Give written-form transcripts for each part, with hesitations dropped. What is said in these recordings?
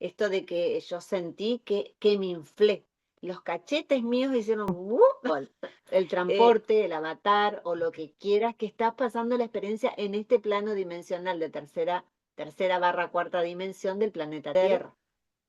esto de que yo sentí que me inflé. Los cachetes míos hicieron el transporte, el avatar o lo que quieras que estás pasando la experiencia en este plano dimensional de tercera barra cuarta dimensión del planeta Tierra.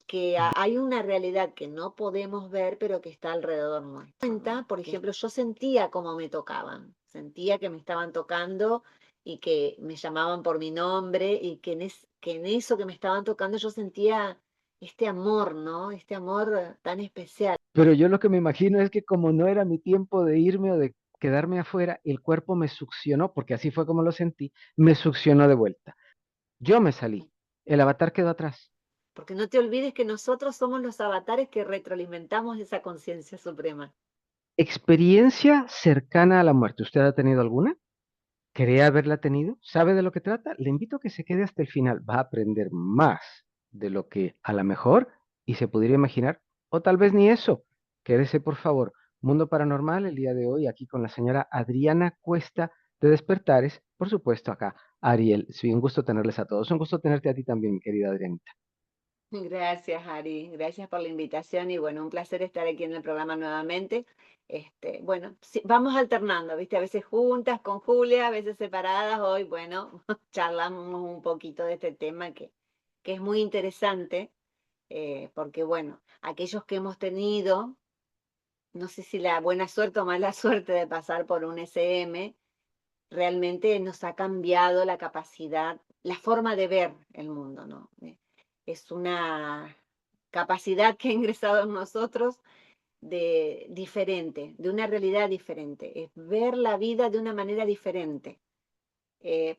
Que hay una realidad que no podemos ver, pero que está alrededor nuestro, ¿no? Por ejemplo, yo sentía cómo me tocaban, sentía que me estaban tocando y que me llamaban por mi nombre y que en eso que me estaban tocando yo sentía este amor, ¿no? Este amor tan especial. Pero yo lo que me imagino es que como no era mi tiempo de irme o de quedarme afuera, el cuerpo me succionó, porque así fue como lo sentí, me succionó de vuelta. Yo me salí, el avatar quedó atrás. Porque no te olvides que nosotros somos los avatares que retroalimentamos esa conciencia suprema. Experiencia cercana a la muerte. ¿Usted ha tenido alguna? ¿Cree haberla tenido? ¿Sabe de lo que trata? Le invito a que se quede hasta el final. Va a aprender más de lo que a lo mejor y se pudiera imaginar, o tal vez ni eso. Quédese, por favor. Mundo Paranormal, el día de hoy, aquí con la señora Adriana Cuesta de Despertares. Por supuesto, acá, Ariel. Sí, un gusto tenerles a todos. Un gusto tenerte a ti también, mi querida Adrianita. Gracias, Ari. Gracias por la invitación y bueno, un placer estar aquí en el programa nuevamente. Bueno, sí, vamos alternando, ¿viste? A veces juntas con Julia, a veces separadas. Hoy, bueno, charlamos un poquito de este tema que es muy interesante, porque bueno, aquellos que hemos tenido, no sé si la buena suerte o mala suerte de pasar por un SM, realmente nos ha cambiado la capacidad, la forma de ver el mundo, ¿no? Es una capacidad que ha ingresado en nosotros de diferente, de una realidad diferente, es ver la vida de una manera diferente.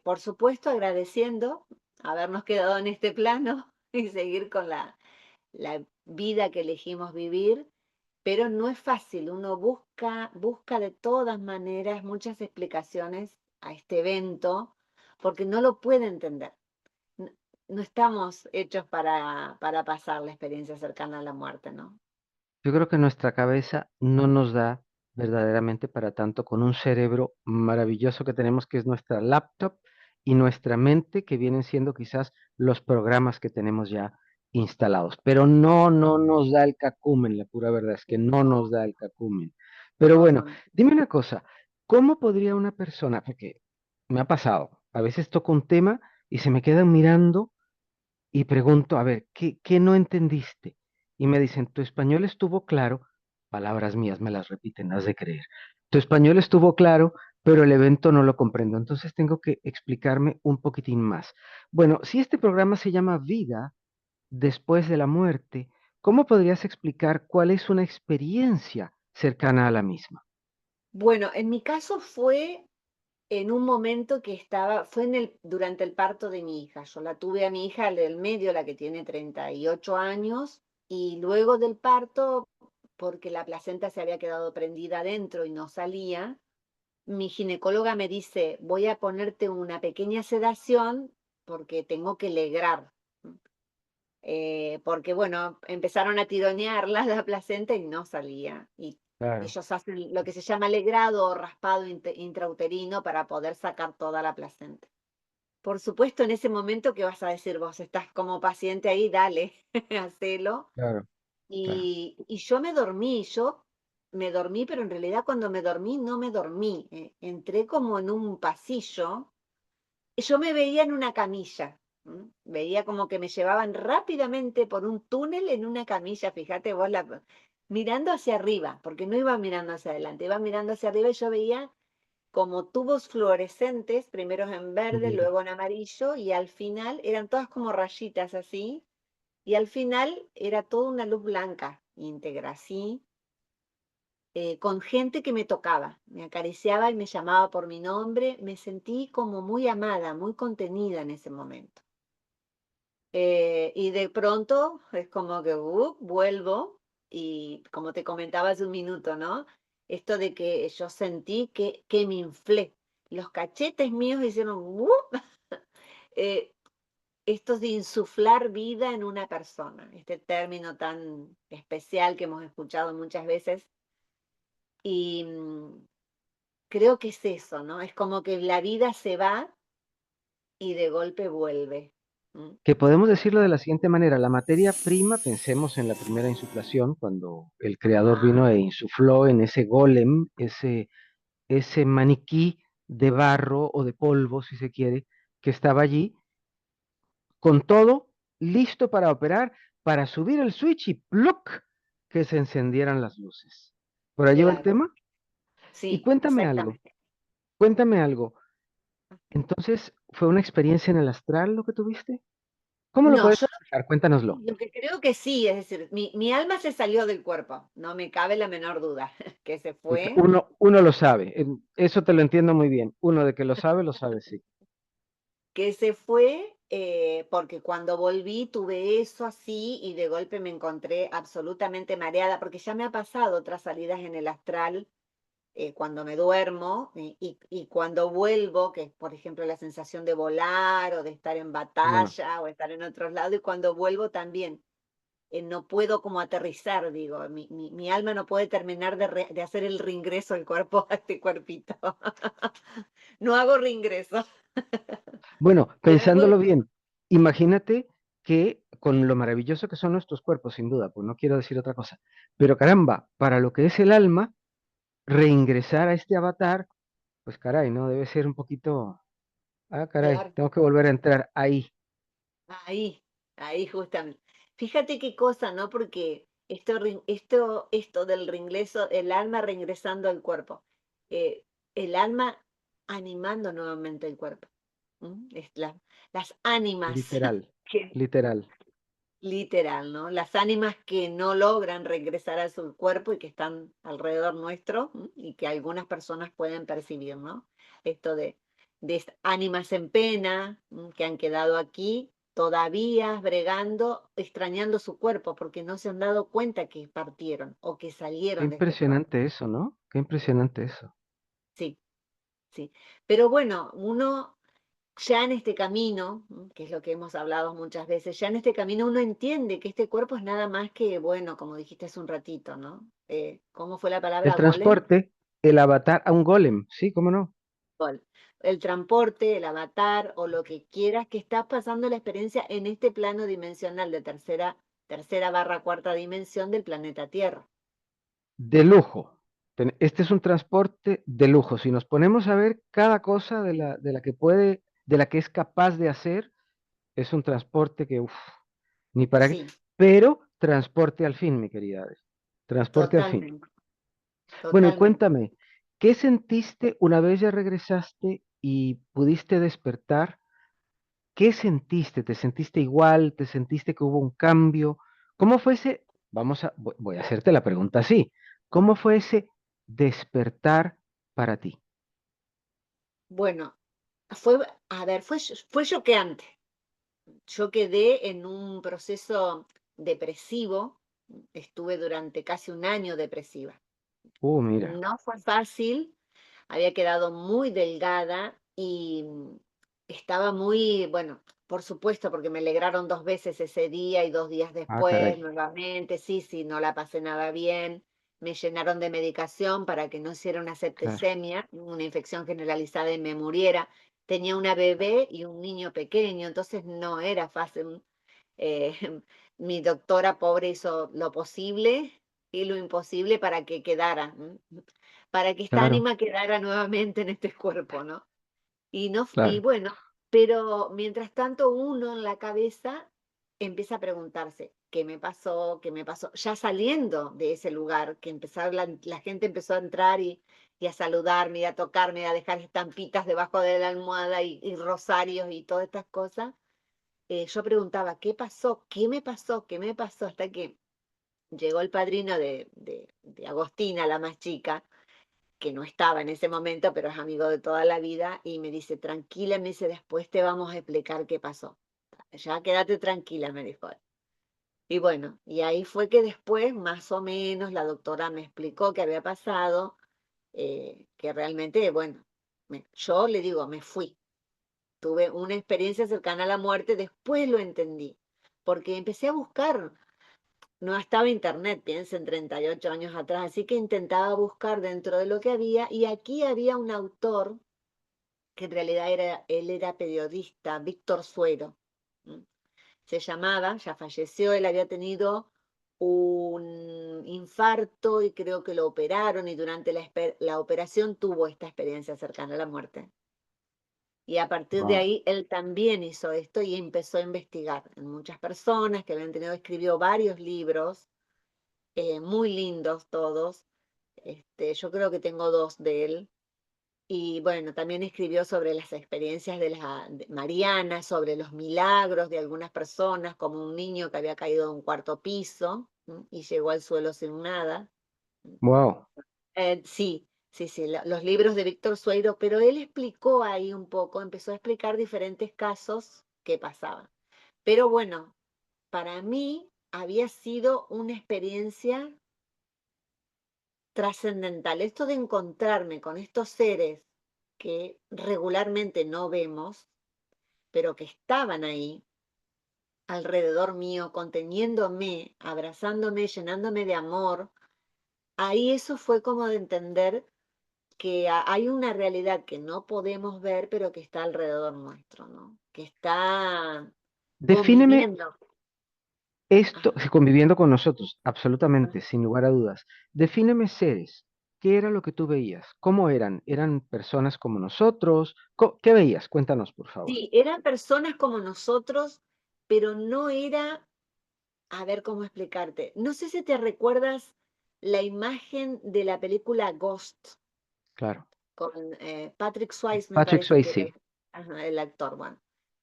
Por supuesto, agradeciendo habernos quedado en este plano y seguir con la vida que elegimos vivir, pero no es fácil, uno busca de todas maneras muchas explicaciones a este evento porque no lo puede entender. No, no estamos hechos para pasar la experiencia cercana a la muerte, ¿no? Yo creo que nuestra cabeza no nos da verdaderamente para tanto con un cerebro maravilloso que tenemos, que es nuestra laptop, y nuestra mente, que vienen siendo quizás los programas que tenemos ya instalados. Pero no nos da el cacumen, la pura verdad es que no nos No, da el cacumen. Pero no, bueno, no. dime una cosa, ¿cómo podría una persona, porque me ha pasado, a veces toco un tema y se me quedan mirando y pregunto, a ver, ¿qué no entendiste? Y me dicen, tu español estuvo claro, palabras mías me las repiten, has de creer. Tu español estuvo claro, pero el evento no lo comprendo, entonces tengo que explicarme un poquitín más. Bueno, si este programa se llama Vida después de la muerte, ¿cómo podrías explicar cuál es una experiencia cercana a la misma? Bueno, en mi caso fue en un momento fue durante el parto de mi hija. Yo la tuve a mi hija del medio, la que tiene 38 años, y luego del parto, porque la placenta se había quedado prendida adentro y no salía, mi ginecóloga me dice, voy a ponerte una pequeña sedación porque tengo que legrar. Porque bueno, empezaron a tironearla la placenta y no salía. Y Claro, ellos hacen lo que se llama legrado o raspado intrauterino para poder sacar toda la placenta. Por supuesto, en ese momento, ¿qué vas a decir vos? Estás como paciente ahí, dale, hacelo. claro, claro. Y yo me dormí, pero en realidad cuando me dormí, no me dormí. Entré como en un pasillo. Yo me veía en una camilla. Veía como que me llevaban rápidamente por un túnel en una camilla, fíjate vos, mirando hacia arriba, porque no iba mirando hacia adelante, iba mirando hacia arriba y yo veía como tubos fluorescentes, primero en verde, Mm. luego en amarillo, y al final eran todas como rayitas así, y al final era toda una luz blanca íntegra, así, con gente que me tocaba, me acariciaba y me llamaba por mi nombre, me sentí como muy amada, muy contenida en ese momento. Y de pronto es como que vuelvo y como te comentaba hace un minuto, ¿no? Esto de que yo sentí que me inflé. Los cachetes míos hicieron eh, esto de insuflar vida en una persona, este término tan especial que hemos escuchado muchas veces. Y creo que es eso, ¿no? Es como que la vida se va y de golpe vuelve. ¿Mm? Que podemos decirlo de la siguiente manera, la materia prima, pensemos en la primera insuflación, cuando el creador Ah, vino e insufló en ese golem, ese maniquí de barro o de polvo, si se quiere, que estaba allí, con todo listo para operar, para subir el switch y ¡pluc! Que se encendieran las luces. ¿Por allí va el claro, tema? Y sí, exactamente. cuéntame algo. Entonces, ¿fue una experiencia en el astral lo que tuviste? ¿Cómo lo No, puedes yo explicar? Cuéntanoslo. lo que creo que sí, es decir, mi alma se salió del cuerpo, no me cabe la menor duda, que se fue, Uno lo sabe, eso te lo entiendo muy bien. Uno de que lo sabe, sí. porque cuando volví tuve eso así y de golpe me encontré absolutamente mareada, porque ya me ha pasado otras salidas en el astral cuando me duermo y cuando vuelvo, que es por ejemplo la sensación de volar o de estar en ¿Cómo no? batalla o estar en otros lados, y cuando vuelvo también no puedo como aterrizar, digo, mi alma no puede terminar de hacer el reingreso al cuerpo, a este cuerpito. No hago reingreso, Bueno, pero es pensándolo muy, bien, imagínate que con lo maravilloso que son nuestros cuerpos, sin duda, pues no quiero decir otra cosa, pero caramba, para lo que es el alma, reingresar a este avatar, pues caray, ¿no? Debe ser un poquito, caray, claro, tengo que volver a entrar ahí. ahí, ahí justamente. Fíjate qué cosa, ¿no? Porque esto del reingreso, el alma reingresando al cuerpo, eh, el alma animando nuevamente el cuerpo. Las ánimas Literal, que, literal. literal, ¿no? Las ánimas que no logran regresar a su cuerpo y que están alrededor nuestro, y que algunas personas pueden percibir, ¿no? Esto de ánimas en pena, que han quedado aquí todavía bregando, extrañando su cuerpo porque no se han dado cuenta que partieron o que Qué salieron de este cuerpo. impresionante eso, ¿no? Qué impresionante eso. Sí, sí. Pero bueno, uno ya en este camino, que es lo que hemos hablado muchas veces, ya en este camino uno entiende que este cuerpo es nada más que, bueno, como dijiste hace un ratito, ¿no? ¿Cómo fue la El palabra golem? transporte, el avatar a un golem, sí, cómo no. Gol. El transporte, el avatar o lo que quieras que estás pasando la experiencia en este plano dimensional de tercera barra cuarta dimensión del planeta Tierra. De lujo. Este es un transporte de lujo. Si nos ponemos a ver cada cosa de la que es capaz de hacer, es un transporte que, uf, ni para qué. Sí, Pero transporte al fin, mi querida Adri. Transporte al fin. totalmente, Bueno, y totalmente. cuéntame, ¿qué sentiste una vez ya regresaste y pudiste despertar? ¿Qué sentiste? ¿Te sentiste igual? ¿Te sentiste que hubo un cambio? ¿Cómo fue ese? Voy a hacerte la pregunta así. ¿Cómo fue ese despertar para ti? Bueno, a ver, fue choqueante. Yo quedé en un proceso depresivo, estuve durante casi un año depresiva. Mira, No fue fácil, había quedado muy delgada y estaba muy, bueno, por supuesto, porque me alegraron 2 veces ese día y 2 días después caray, nuevamente, sí, sí, no la pasé nada bien. Me llenaron de medicación para que no hiciera una claro, septicemia, una infección generalizada y me muriera. Tenía una bebé y un niño pequeño, entonces no era fácil. Eh, mi doctora pobre hizo lo posible y lo imposible para que quedara, para que esta claro, ánima quedara nuevamente en este cuerpo, ¿no? Y, no, y claro. bueno, pero mientras tanto uno en la cabeza empieza a preguntarse, ¿qué me pasó? ¿Qué me pasó? Ya saliendo de ese lugar, que la gente empezó a entrar y a saludarme y a tocarme, a dejar estampitas debajo de la almohada y rosarios y todas estas cosas, yo preguntaba, ¿qué pasó? ¿Qué me pasó? ¿Qué me pasó? Hasta que llegó el padrino de Agostina, la más chica, que no estaba en ese momento, pero es amigo de toda la vida, y me dice, tranquila, me dice, después te vamos a explicar qué pasó. Ya quédate tranquila, me dijo él. Y bueno, y ahí fue que después, más o menos, la doctora me explicó qué había pasado, que realmente, bueno, yo le digo, me fui. Tuve una experiencia cercana a la muerte, después lo entendí, porque empecé a buscar, no estaba internet, piensen 38 años atrás, así que intentaba buscar dentro de lo que había y aquí había un autor que en realidad él era periodista, Víctor Suero, ¿m? Se llamaba, ya falleció, él había tenido un infarto y creo que lo operaron y durante la operación tuvo esta experiencia cercana a la muerte. Y a partir de Wow. ahí él también hizo esto y empezó a investigar en muchas personas que habían tenido, escribió varios libros, muy lindos todos. Yo creo que tengo dos de él. Y bueno, también escribió sobre las experiencias de Mariana, sobre los milagros de algunas personas, como un niño que había caído de un cuarto piso, y llegó al suelo sin nada. Wow. Sí, sí, sí, los libros de Víctor Sueiro, pero él explicó ahí un poco, empezó a explicar diferentes casos que pasaban. Pero bueno, para mí había sido una experiencia trascendental. Esto de encontrarme con estos seres que regularmente no vemos, pero que estaban ahí alrededor mío, conteniéndome, abrazándome, llenándome de amor, ahí eso fue como de entender que hay una realidad que no podemos ver, pero que está alrededor nuestro, ¿no? Que está Defíneme conviviendo. esto, Ajá. conviviendo con nosotros, absolutamente, sin lugar a dudas. Defíneme seres. ¿Qué era lo que tú veías? ¿Cómo eran? ¿Eran personas como nosotros? ¿Qué veías? Cuéntanos, por favor. Sí, eran personas como nosotros, pero no era, a ver cómo explicarte. No sé si te recuerdas la imagen de la película Ghost Claro. con Patrick Swayze, me Patrick parece que era Swayze, el actor. Bueno,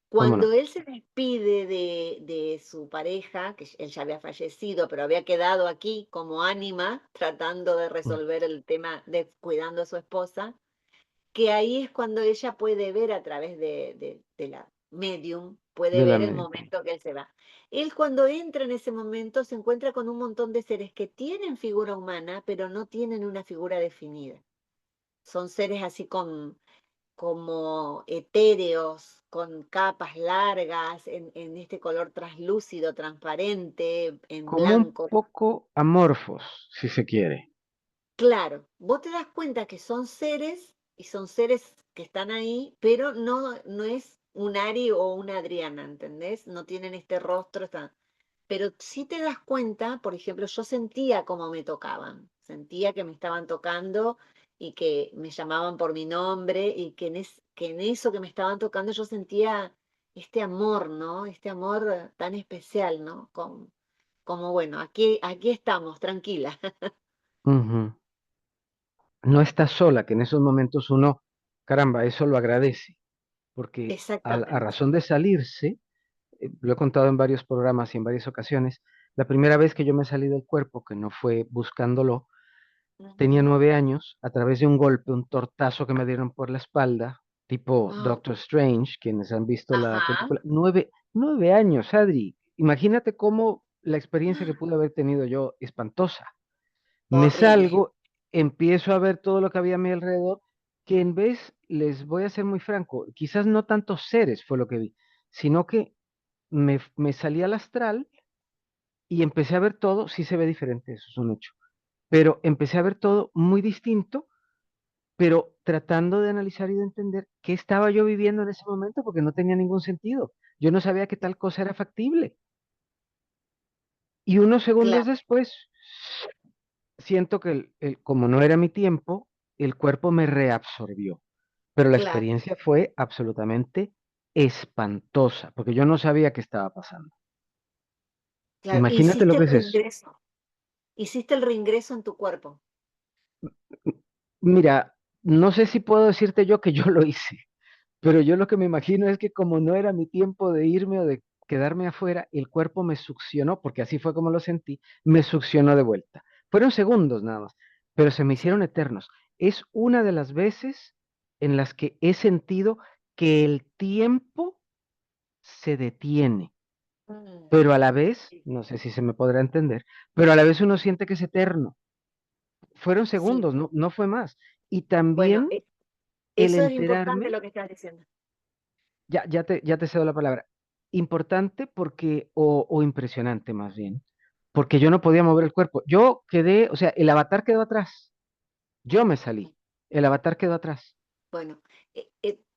¿cómo cuando no? él se despide de su pareja, que él ya había fallecido, pero había quedado aquí como ánima, tratando de Mm. resolver el tema de cuidando a su esposa, que ahí es cuando ella puede ver a través de la medium, puede De la ver el mente. momento que él se va. Él cuando entra en ese momento se encuentra con un montón de seres que tienen figura humana, pero no tienen una figura definida. Son seres así como etéreos, con capas largas, en este color translúcido, transparente, en Como un blanco. poco amorfos, si se quiere. Claro, vos te das cuenta que son seres y son seres que están ahí, pero no es un Ari o una Adriana, ¿entendés? No tienen este rostro, pero sí te das cuenta, por ejemplo, yo sentía cómo me tocaban, sentía que me estaban tocando y que me llamaban por mi nombre y que en eso que me estaban tocando yo sentía este amor, ¿no? Este amor tan especial, ¿no? Como bueno, aquí estamos, tranquila. Ujú. No estás sola, que en esos momentos uno, caramba, eso lo agradece, porque a Exactamente. razón de salirse, lo he contado en varios programas y en varias ocasiones, la primera vez que yo me salí del cuerpo, que no fue buscándolo, tenía Ujú. 9 años, a través de un golpe, un tortazo que me dieron por la espalda, tipo Ah, Doctor Strange, quienes han visto la ajá. película. 9 años, Adri. Imagínate cómo la experiencia que pude haber tenido yo, espantosa. Me Horrible. salgo, empiezo a ver todo lo que había a mi alrededor, que en vez, les voy a ser muy franco, quizás no tantos seres fue lo que vi, sino que me salí al astral y empecé a ver todo, sí se ve diferente, eso es un hecho, pero empecé a ver todo muy distinto, pero tratando de analizar y de entender qué estaba yo viviendo en ese momento, porque no tenía ningún sentido. Yo no sabía que tal cosa era factible. Y unos segundos Claro, después, siento que como no era mi tiempo, el cuerpo me reabsorbió. Pero la claro, experiencia fue absolutamente espantosa, porque yo no sabía qué estaba pasando. claro. Imagínate lo que es eso. Hiciste el reingreso en tu cuerpo. Mira, no sé si puedo decirte yo que yo lo hice, pero yo lo que me imagino es que como no era mi tiempo de irme o de quedarme afuera, el cuerpo me succionó, porque así fue como lo sentí, me succionó de vuelta. Fueron segundos nada más, pero se me hicieron Sí. eternos. Es una de las veces en las que he sentido que el tiempo se detiene, Mm, pero a la vez, sí. no sé si se me podrá entender, pero a la vez uno siente que es eterno. Fueron Sí. segundos, no, no fue más. Y Bueno, también el eso es importante enterarme, lo que estás diciendo. ya te cedo la palabra, importante porque, o impresionante más bien, porque yo no podía mover el cuerpo. Yo quedé, o sea, el avatar quedó atrás, yo me salí, el avatar quedó atrás. Bueno,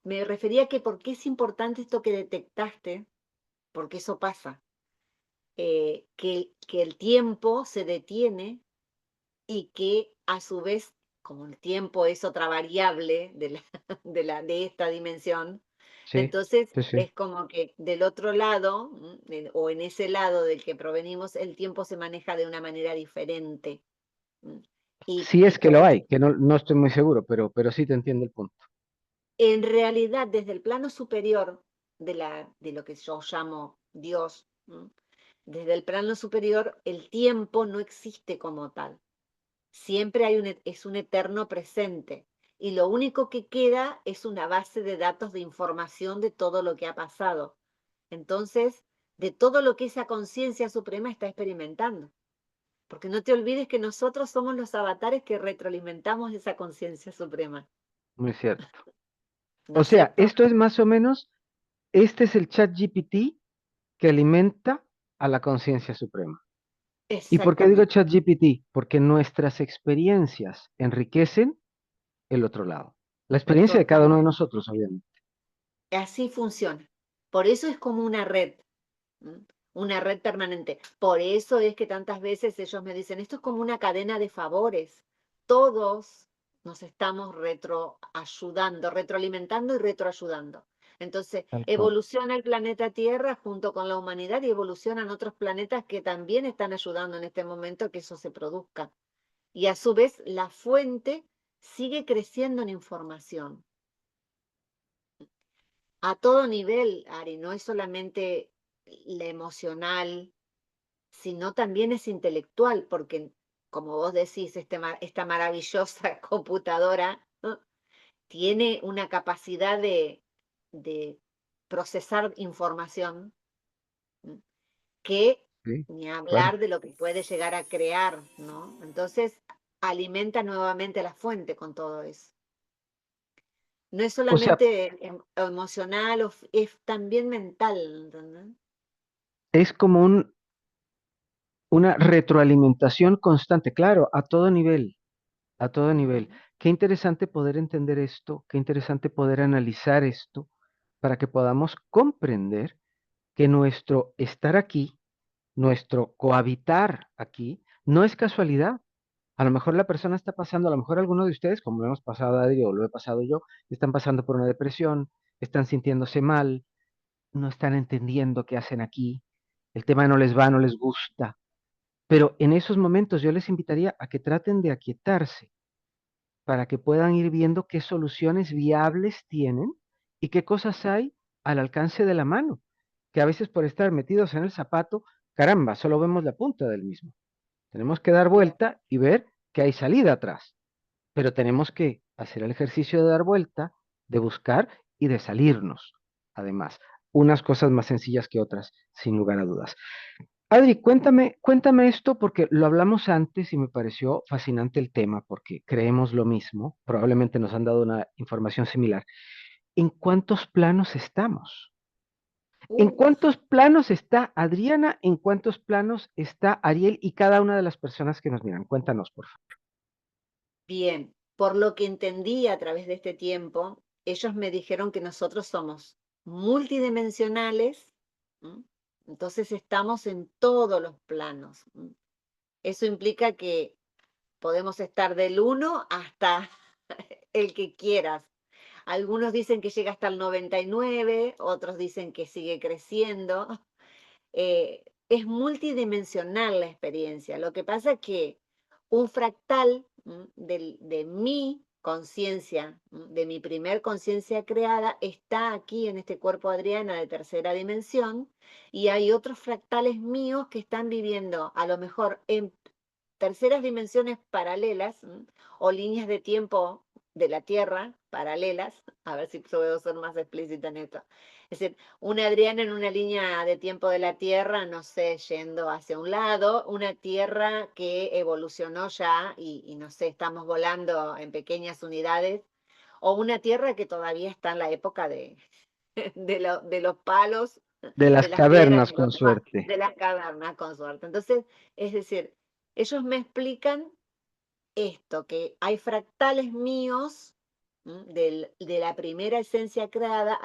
me refería a que por qué es importante esto que detectaste, porque eso pasa, que el tiempo se detiene y que a su vez, como el tiempo es otra variable de esta dimensión, Sí, entonces sí, sí. es como que del otro lado, o en ese lado del que provenimos, el tiempo se maneja de una manera diferente. ¿M? Sí Y es que lo como hay, que no, no estoy muy seguro, pero sí te entiendo el punto. en realidad, desde el plano superior de lo que yo llamo Dios, desde el plano superior, el tiempo no existe como tal. Siempre es un eterno presente. Y lo único que queda es una base de datos de información de todo lo que ha pasado. Entonces, de todo lo que esa conciencia suprema está experimentando. Porque no te olvides que nosotros somos los avatares que retroalimentamos esa conciencia suprema. Muy cierto. ¿No O es sea, cierto? esto es más o menos, este es el chat GPT que alimenta a la conciencia suprema. ¿Y por qué digo Exactamente. chat GPT? Porque nuestras experiencias enriquecen el otro lado. La experiencia de cada Total. uno de nosotros, obviamente. Así funciona. Por eso es como una red. ¿M? Una red permanente. Por eso es que tantas veces ellos me dicen, esto es como una cadena de favores. Todos nos estamos retroayudando, retroalimentando y retroayudando. Entonces, Tal cual. evoluciona el planeta Tierra junto con la humanidad y evolucionan otros planetas que también están ayudando en este momento a que eso se produzca. Y a su vez, la fuente sigue creciendo en información. A todo nivel, Ari, no es solamente la emocional, sino también es intelectual, porque como vos decís, esta maravillosa computadora, ¿no? Tiene una capacidad de procesar información, ¿m? Que Sí, ni claro. hablar de lo que puede llegar a crear, ¿no? Entonces, alimenta nuevamente la fuente con todo eso. No es O sea, solamente emocional, es también mental, ¿entendés? es como una retroalimentación constante, claro, a todo nivel, a todo nivel. Ujú. Qué interesante poder entender esto, qué interesante poder analizar esto para que podamos comprender que nuestro estar aquí, nuestro cohabitar aquí, no es casualidad. A lo mejor la persona está pasando, a lo mejor alguno de ustedes, como lo hemos pasado Adri o lo he pasado yo, están pasando por una depresión, están sintiéndose mal, no están entendiendo qué hacen aquí, el tema no les va, no les gusta. Pero en esos momentos yo les invitaría a que traten de aquietarse para que puedan ir viendo qué soluciones viables tienen y qué cosas hay al alcance de la mano, que a veces por estar metidos en el zapato, caramba, solo vemos la punta del mismo. Tenemos que dar Bien. vuelta y ver que hay salida atrás, pero tenemos que hacer el ejercicio de dar vuelta, de buscar y de salirnos, además. Unas cosas más sencillas que otras, sin lugar a dudas. Adri, cuéntame esto porque lo hablamos antes y me pareció fascinante el tema porque creemos lo mismo, probablemente nos han dado una información similar. ¿En cuántos planos estamos? ¿En Uf, cuántos planos está Adriana? ¿En cuántos planos está Ariel y cada una de las personas que nos miran? Cuéntanos, por favor. bien. Por lo que entendí a través de este tiempo, ellos me dijeron que nosotros somos multidimensionales, ¿m? Entonces estamos en todos los planos. ¿M? Eso implica que podemos estar del uno hasta el que quieras. Algunos dicen que llega hasta el 99, otros dicen que sigue creciendo. Es multidimensional la experiencia. Lo que pasa es que un fractal de mi conciencia, de mi primer conciencia creada, está aquí en este cuerpo Adriana de tercera dimensión y hay otros fractales míos que están viviendo a lo mejor en terceras dimensiones paralelas o líneas de tiempo de la Tierra paralelas, a ver si puedo ser más explícita en esto. Es decir, una Adriana en una línea de tiempo de la Tierra, no sé, yendo hacia un lado, una Tierra que evolucionó ya y no sé, estamos volando en pequeñas unidades, o una Tierra que todavía está en la época de los palos, De de las las piedras, cavernas, con suerte. de las cavernas, con suerte. Entonces, es decir, ellos me explican esto, que hay fractales míos de la primera esencia creada,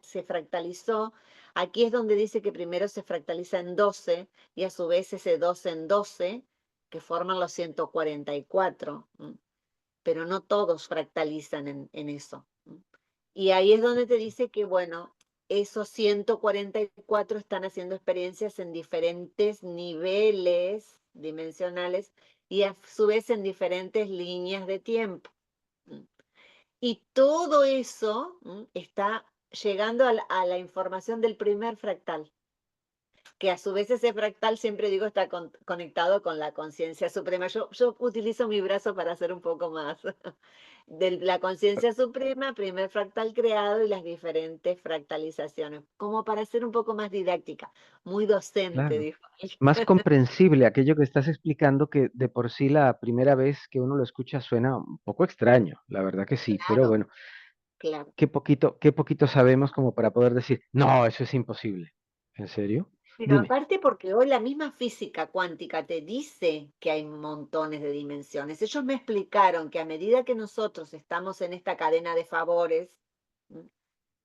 se fractalizó, Aquí es donde dice que primero se fractaliza en 12 y a su vez ese 12 en 12 que forman los 144, pero no todos fractalizan en eso. Y ahí es donde te dice que, bueno, esos 144 están haciendo experiencias en diferentes niveles dimensionales y a su vez en diferentes líneas de tiempo. Y todo eso está llegando a la información del primer fractal, que a su vez ese fractal, siempre digo, está conectado con la conciencia suprema. Yo utilizo mi brazo para hacer un poco más de la conciencia suprema, primer fractal creado y las diferentes fractalizaciones, como para ser un poco más didáctica, muy docente, Claro. dijo. Más comprensible aquello que estás explicando, que de por sí la primera vez que uno lo escucha suena un poco extraño, la verdad que sí, pero Claro, bueno, claro. qué poquito sabemos como para poder decir, no, eso es imposible. ¿En serio? Pero Dime. aparte porque hoy la misma física cuántica te dice que hay montones de dimensiones. Ellos me explicaron que a medida que nosotros estamos en esta cadena de favores, ¿m?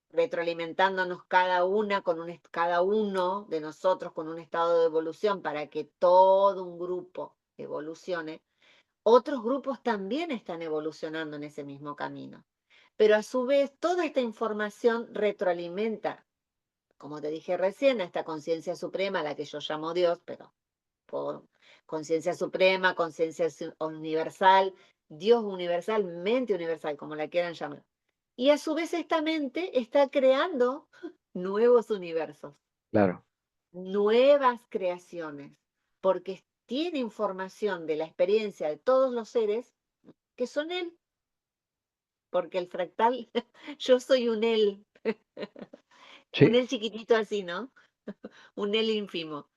Retroalimentándonos cada una con cada uno de nosotros con un estado de evolución para que todo un grupo evolucione, otros grupos también están evolucionando en ese mismo camino. Pero a su vez, toda esta información retroalimenta, como te dije recién, a esta conciencia suprema, a la que yo llamo Dios, pero por conciencia suprema, conciencia universal, Dios universal, mente universal, como la quieran llamar. Y a su vez esta mente está creando nuevos universos, Claro, nuevas creaciones, porque tiene información de la experiencia de todos los seres que son Él, porque el fractal, yo soy un sí. Él chiquitito así, ¿no? Un Él ínfimo.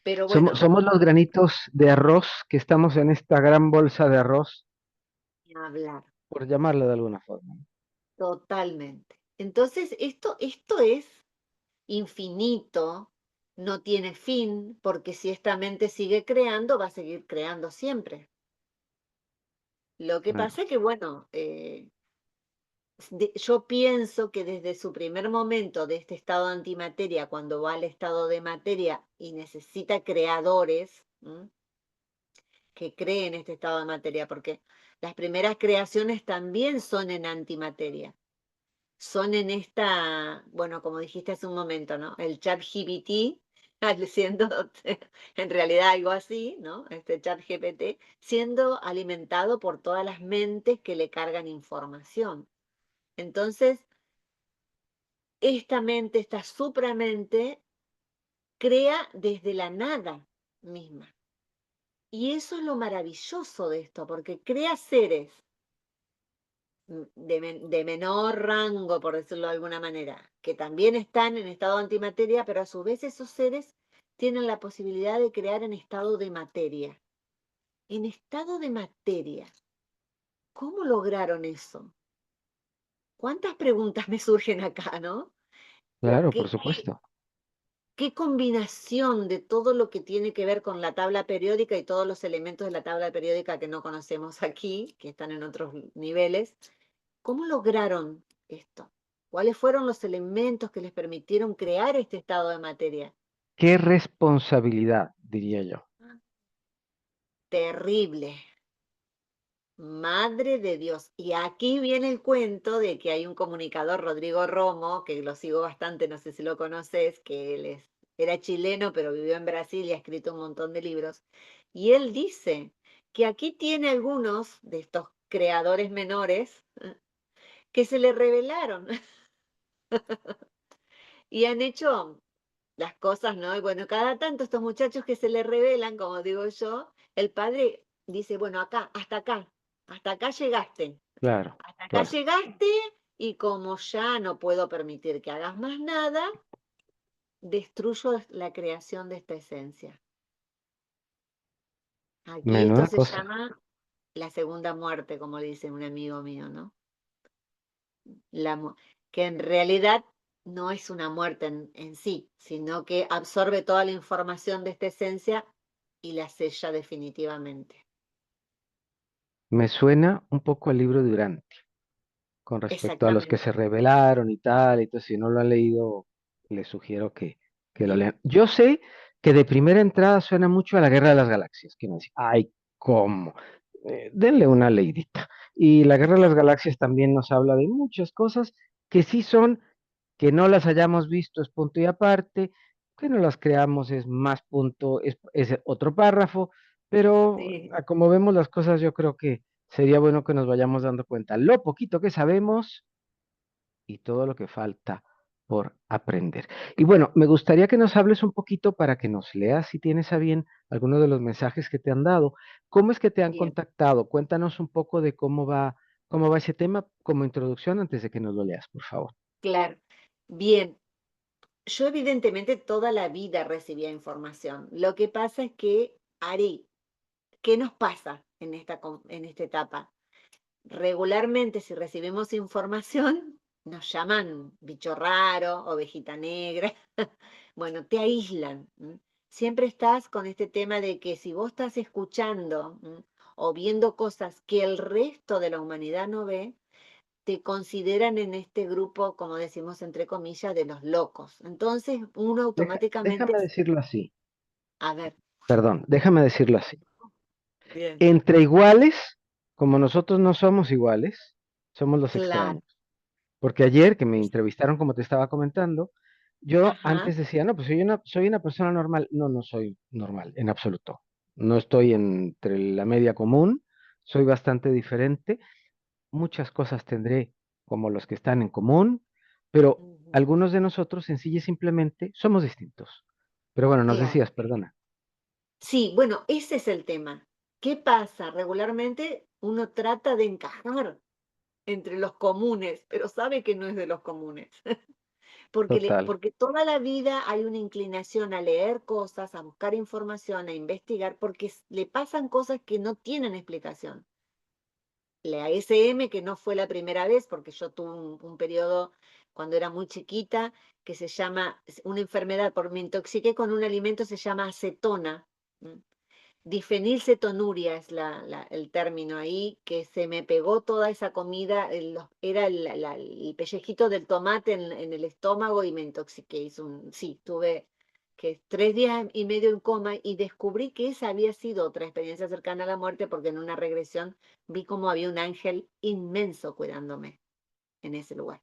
Pero Somos, bueno, somos los granitos de arroz que estamos en esta gran bolsa de arroz, ni hablar. por llamarlo de alguna forma. Totalmente. Entonces, esto es infinito, no tiene fin, porque si esta mente sigue creando, va a seguir creando siempre. Lo que Claro, pasa es que, bueno, yo pienso que desde su primer momento de este estado de antimateria, cuando va al estado de materia y necesita creadores, que creen este estado de materia, porque las primeras creaciones también son en antimateria. Son en esta, bueno, como dijiste hace un momento, ¿no? El chat GPT, siendo en realidad algo así, ¿no? Este chat GPT, siendo alimentado por todas las mentes que le cargan información. Entonces, esta mente, esta supramente, crea desde la nada misma. Y eso es lo maravilloso de esto, porque crea seres de menor rango, por decirlo de alguna manera, que también están en estado antimateria, pero a su vez esos seres tienen la posibilidad de crear en estado de materia. En estado de materia. ¿Cómo lograron eso? ¿Cuántas preguntas me surgen acá, no? claro, por ¿Qué, qué, supuesto. qué combinación de todo lo que tiene que ver con la tabla periódica y todos los elementos de la tabla periódica que no conocemos aquí, que están en otros niveles? ¿Cómo lograron esto? ¿Cuáles fueron los elementos que les permitieron crear este estado de materia? Qué responsabilidad, diría yo. Terrible. Madre de Dios. Y aquí viene el cuento de que hay un comunicador, Rodrigo Romo, que lo sigo bastante, no sé si lo conoces, que era chileno, pero vivió en Brasil y ha escrito un montón de libros. Y él dice que aquí tiene algunos de estos creadores menores que se le revelaron y han hecho las cosas, ¿no? Y bueno, cada tanto estos muchachos que se le revelan, como digo yo, el padre dice, bueno, hasta acá llegaste, Claro, hasta acá claro. llegaste y como ya no puedo permitir que hagas más nada, destruyo la creación de esta esencia. Aquí esto Menuda se cosa. llama la segunda muerte, como le dice un amigo mío, ¿no? Que en realidad no es una muerte en sí, sino que absorbe toda la información de esta esencia y la sella definitivamente. Me suena un poco al libro de Durante, con respecto a los que se Exactamente. rebelaron y tal, y entonces si no lo han leído, les sugiero que lo lean. Yo sé que de primera entrada suena mucho a la Guerra de las Galaxias, que no dice, ay, ¿cómo? Denle una leidita. Y la Guerra de las Galaxias también nos habla de muchas cosas que sí son, que no las hayamos visto es punto y aparte, que no las creamos es más punto, es otro párrafo, pero Sí, a como vemos las cosas, yo creo que sería bueno que nos vayamos dando cuenta lo poquito que sabemos y todo lo que falta por aprender. Y bueno, me gustaría que nos hables un poquito para que nos leas, si tienes a bien, algunos de los mensajes que te han dado. ¿Cómo es que te han bien, contactado? Cuéntanos un poco de cómo va ese tema como introducción antes de que nos lo leas, por favor. claro. Bien, yo evidentemente toda la vida recibía información. Lo que pasa es que, Ari, ¿qué nos pasa en esta etapa? Regularmente, si recibimos información, nos llaman bicho raro, ovejita negra. Bueno, te aíslan. Siempre estás con este tema de que si vos estás escuchando o viendo cosas que el resto de la humanidad no ve, te consideran en este grupo, como decimos entre comillas, de los locos. Entonces uno automáticamente, Déjame decirlo así, a ver, perdón, déjame decirlo así. bien, Entre iguales, como nosotros no somos iguales, somos los claro, extraños. Porque ayer que me entrevistaron, como te estaba comentando, yo ajá, antes decía, no, pues soy una persona normal. No, no soy normal, en absoluto. No estoy entre la media común, soy bastante diferente. Muchas cosas tendré como los que están en común, pero ujú, algunos de nosotros, sencilla y simplemente, somos distintos. Pero bueno, nos claro. decías, perdona. Sí, bueno, ese es el tema. ¿Qué pasa? Regularmente uno trata de encajar entre los comunes, pero sabe que no es de los comunes, Total. porque toda la vida hay una inclinación a leer cosas, a buscar información, a investigar, porque le pasan cosas que no tienen explicación. La SM, que no fue la primera vez, porque yo tuve un periodo cuando era muy chiquita, que se llama, una enfermedad, por me intoxiqué con un alimento, se llama acetona. Difenilcetonuria es el término ahí, que se me pegó toda esa comida, era el pellejito del tomate en el estómago y me intoxiqué. Sí, tuve que 3 días y medio en coma y descubrí que esa había sido otra experiencia cercana a la muerte porque en una regresión vi como había un ángel inmenso cuidándome en ese lugar.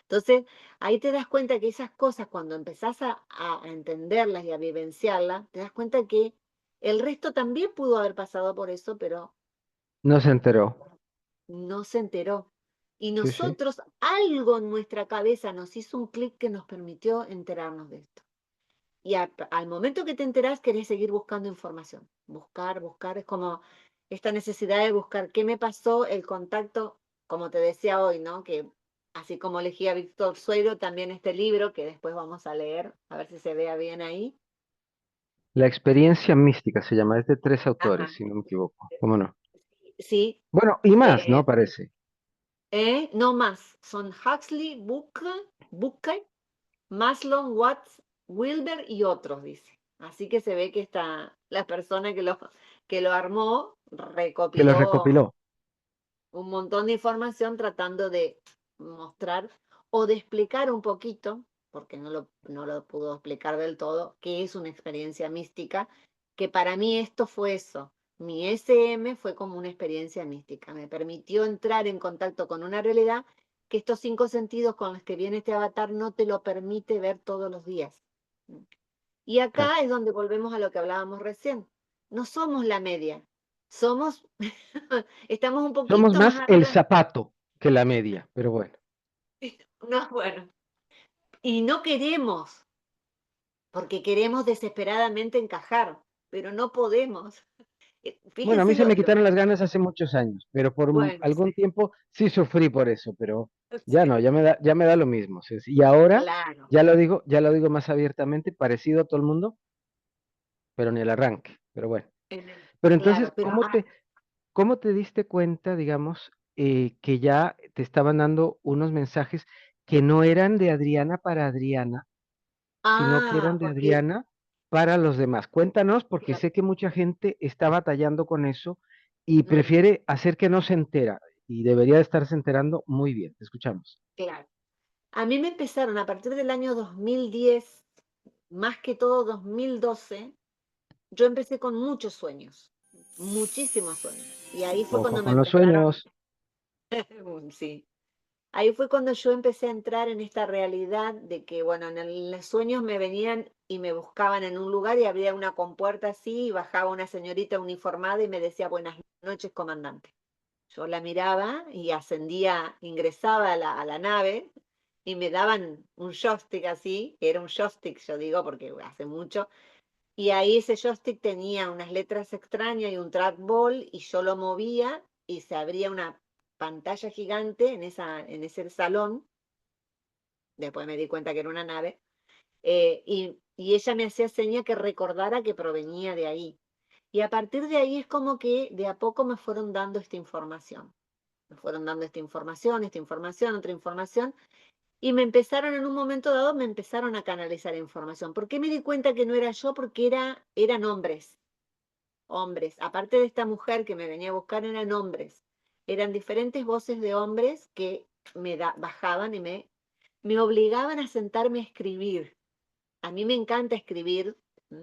Entonces, ahí te das cuenta que esas cosas, cuando empezás a entenderlas y a vivenciarlas, te das cuenta que el resto también pudo haber pasado por eso, pero No se enteró. no se enteró. Y Sí, sí. nosotros, algo en nuestra cabeza nos hizo un clic que nos permitió enterarnos de esto. Y al momento que te enterás, querés seguir buscando información. Buscar, buscar, es como esta necesidad de buscar qué me pasó, el contacto, como te decía hoy, ¿no? Que así como elegí a Víctor Sueiro, también este libro que después vamos a leer, a ver si se vea bien ahí. La experiencia mística se llama, es de 3 autores, Ajá. si no me equivoco. ¿Cómo no? Sí, Bueno, y más, eh, ¿no? Parece. no más, son Huxley, Bucay, Maslow, Watts, Wilber y otros, dice. Así que se ve que la persona que lo armó Que los recopiló recopiló. un montón de información tratando de mostrar o de explicar un poquito, porque no lo pudo explicar del todo, qué es una experiencia mística, que para mí esto fue eso. Mi SM fue como una experiencia mística, me permitió entrar en contacto con una realidad que estos 5 sentidos con los que viene este avatar no te lo permite ver todos los días. Y Claro. acá es donde volvemos a lo que hablábamos recién. No somos la media, somos, estamos un Somos poquito más más el arriba. zapato que la media, pero bueno. No, bueno. Y no queremos, porque queremos desesperadamente encajar, pero no podemos. Bueno, a mí Fíjense se me quitaron las ganas hace muchos años, pero por bueno, algún sí, tiempo sí sufrí por eso, pero ya no, sí, ya me da lo mismo. Sí, sí. Y ahora claro. ya lo digo más abiertamente, parecido a todo el mundo, pero ni el arranque. Pero bueno. Pero entonces, Claro, pero ¿cómo te diste cuenta, digamos, que ya te estaban dando unos mensajes que no eran de Adriana para Adriana, sino que eran de porque, Adriana para los demás? Cuéntanos, porque claro, sé que mucha gente está batallando con eso y mm, prefiere hacer que no se entera y debería de estarse enterando muy bien. Te escuchamos. claro. A mí me empezaron a partir del año 2010, más que todo 2012, yo empecé con muchos sueños, muchísimos sueños. Y ahí fue Ojo cuando me con los empezaron, sueños. sí, ahí fue cuando yo empecé a entrar en esta realidad de que, bueno, en los sueños me venían y me buscaban en un lugar y abría una compuerta así y bajaba una señorita uniformada y me decía, buenas noches, comandante. Yo la miraba y ascendía, ingresaba a la nave y me daban un joystick así, que era un joystick, yo digo, porque hace mucho, y ahí ese joystick tenía unas letras extrañas y un trackball y yo lo movía y se abría una pantalla gigante en ese salón. Después me di cuenta que era una nave. Y ella me hacía seña que recordara que provenía de ahí. Y a partir de ahí es como que de a poco me fueron dando esta información. Me fueron dando esta información, otra información. Y me empezaron en un momento dado, me empezaron a canalizar información. ¿Por qué me di cuenta que no era yo? Porque eran hombres. Hombres. Aparte de esta mujer que me venía a buscar, eran hombres. Eran diferentes voces de hombres que bajaban y me obligaban a sentarme a escribir. A mí me encanta escribir,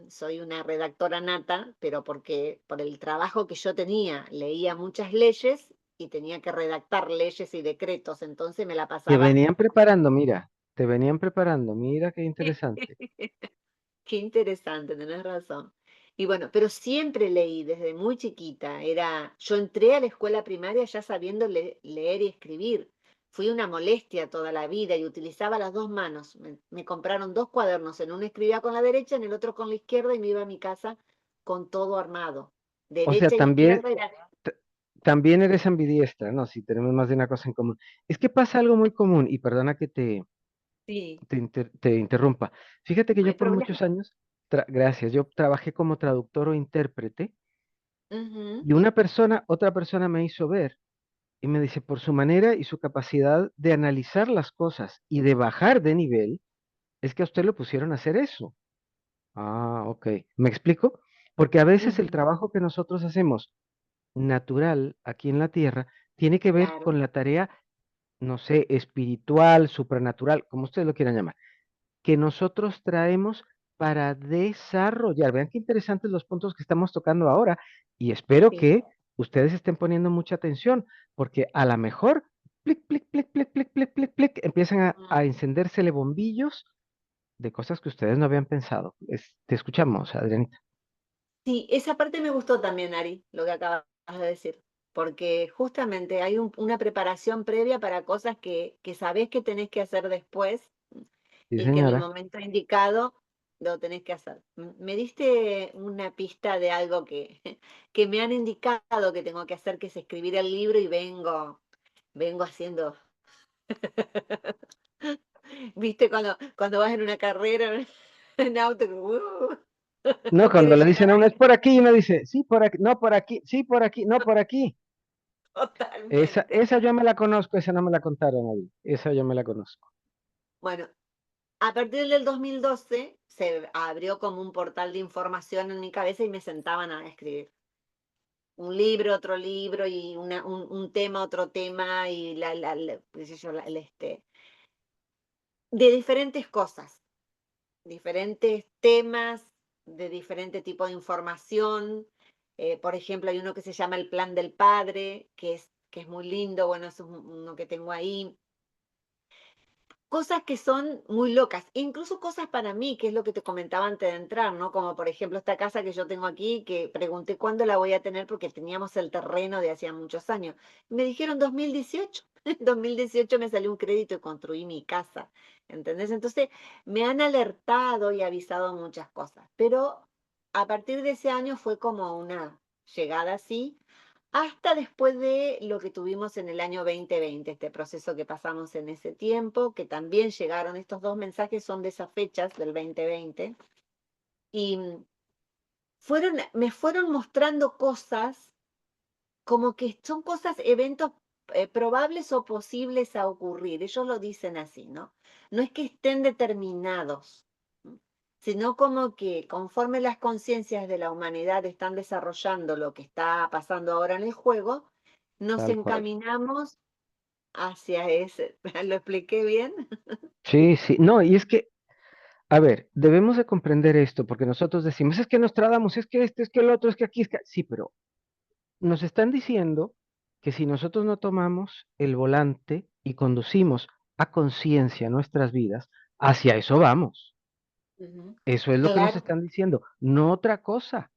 soy una redactora nata, pero porque por el trabajo que yo tenía, leía muchas leyes y tenía que redactar leyes y decretos, entonces me la Te pasaba. venían preparando, mira, te venían preparando, mira qué interesante. Qué interesante, tenés razón. Y bueno, pero siempre leí desde muy chiquita. Yo entré a la escuela primaria ya sabiendo leer y escribir. Fui una molestia toda la vida y utilizaba las dos manos. Me compraron dos cuadernos, en uno escribía con la derecha, en el otro con la izquierda y me iba a mi casa con todo armado. O sea, Derecha e también, izquierda era... t- también eres ambidiestra, ¿no? Si tenemos más de una cosa en común. Es que pasa algo muy común, y perdona que Sí, te interrumpa. Fíjate que no hay yo por problema. muchos años, gracias, yo trabajé como traductor o intérprete, Ujú, y otra persona me hizo ver y me dice, por su manera y su capacidad de analizar las cosas y de bajar de nivel, es que a usted lo pusieron a hacer eso. Ah, ok. ¿Me explico? Porque a veces el ujú, trabajo que nosotros hacemos natural aquí en la tierra tiene que ver claro, con la tarea, no sé, espiritual, supranatural, como ustedes lo quieran llamar, que nosotros traemos para desarrollar. Vean qué interesantes los puntos que estamos tocando ahora y espero sí. que ustedes estén poniendo mucha atención porque a lo mejor, plic, plic, plic, plic, plic, plic, plic, plic, empiezan a encendérsele bombillos de cosas que ustedes no habían pensado. Te escuchamos, Adrianita. Sí, esa parte me gustó también, Ari, lo que acabas de decir, porque justamente hay una preparación previa para cosas que sabés que tenés que hacer después Sí, y que en el señora. momento indicado lo tenés que hacer. Me diste una pista de algo que me han indicado que tengo que hacer, que es escribir el libro y vengo haciendo, viste, cuando vas en una carrera en auto, No, no cuando querés le llegar dicen a uno, es ahí. por aquí, y uno dice, sí, por aquí, no, por aquí, sí, por aquí, no, por aquí. Totalmente. Esa yo me la conozco, esa no me la contaron ahí. Esa yo me la conozco. Bueno, a partir del 2012 se abrió como un portal de información en mi cabeza y me sentaban a escribir un libro, otro libro y un tema, otro tema y qué sé yo, de diferentes cosas, diferentes temas, de diferente tipo de información. Por ejemplo, hay uno que se llama El Plan del Padre, que es muy lindo, bueno, eso es uno que tengo ahí. Cosas que son muy locas, incluso cosas para mí, que es lo que te comentaba antes de entrar, ¿no? Como por ejemplo esta casa que yo tengo aquí, que pregunté cuándo la voy a tener porque teníamos el terreno de hacía muchos años. Me dijeron 2018. En 2018 me salió un crédito y construí mi casa, ¿entendés? Entonces me han alertado y avisado muchas cosas, pero a partir de ese año fue como una llegada así hasta después de lo que tuvimos en el año 2020, este proceso que pasamos en ese tiempo, que también llegaron estos dos mensajes, son de esas fechas del 2020, y me fueron mostrando cosas como que son cosas, eventos probables o posibles a ocurrir. Ellos lo dicen así, ¿no? No es que estén determinados, ¿no? Sino como que conforme las conciencias de la humanidad están desarrollando lo que está pasando ahora en el juego, nos Tal cual. encaminamos hacia ese. ¿Lo expliqué bien? Sí, sí. No, y es que, a ver, debemos de comprender esto, porque nosotros decimos, es que Nostradamus, es que este, es que el otro, es que aquí, es que... Sí, pero nos están diciendo que si nosotros no tomamos el volante y conducimos a conciencia nuestras vidas, hacia eso vamos. Ujú. Eso es lo que nos Claro, están diciendo, no otra cosa.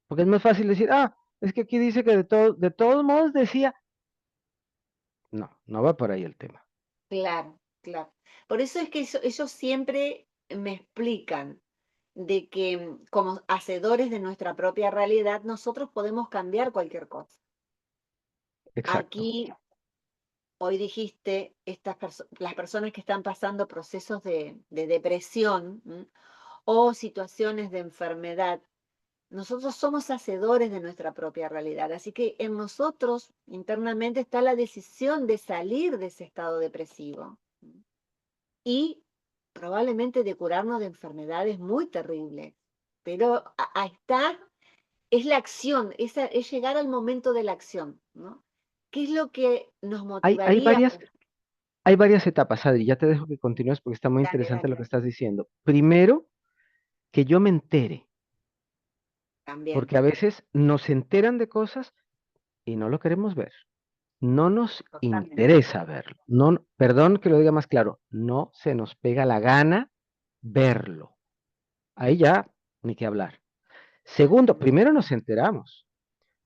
Porque es más fácil decir, ah, es que aquí dice que de todos modos decía, no, no va por ahí el tema. claro, claro. Por eso es que ellos siempre me explican de que como hacedores de nuestra propia realidad, nosotros podemos cambiar cualquier cosa. Exacto. Aquí, hoy dijiste, las personas que están pasando procesos de depresión, o situaciones de enfermedad, nosotros somos hacedores de nuestra propia realidad. Así que en nosotros internamente está la decisión de salir de ese estado depresivo y probablemente de curarnos de enfermedades muy terribles. Pero ahí está, es la acción, es llegar al momento de la acción, ¿no? ¿Qué es lo que nos Hay, hay motivaría? varias, hay varias etapas, Adri, ya te dejo que continúes porque está muy Dale, interesante dale, lo que dale. estás diciendo. Primero, que yo me entere, También, porque a veces nos enteran de cosas y no lo queremos ver. No nos totalmente. interesa verlo. No, perdón que lo diga más claro, no se nos pega la gana verlo. Ahí ya, ni que hablar. Segundo, Ujú, primero nos enteramos.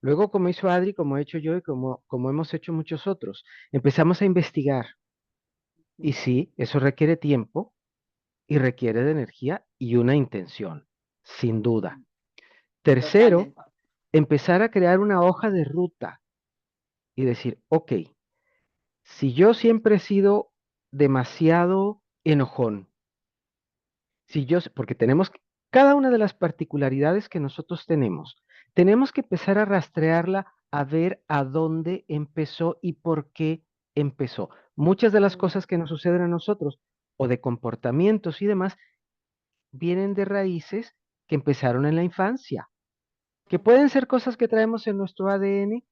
Luego, como hizo Adri, como he hecho yo y como hemos hecho muchos otros, empezamos a investigar. Y ujú, sí, eso requiere tiempo y requiere de energía y una intención, sin duda. ujú, Tercero, totalmente. empezar a crear una hoja de ruta y decir, ok, si yo siempre he sido demasiado enojón, si yo, porque tenemos cada una de las particularidades que nosotros tenemos que empezar a rastrearla, a ver a dónde empezó y por qué empezó. Muchas de las Mm, cosas que nos suceden a nosotros o de comportamientos y demás vienen de raíces que empezaron en la infancia, que pueden ujú, ser cosas que traemos en nuestro ADN,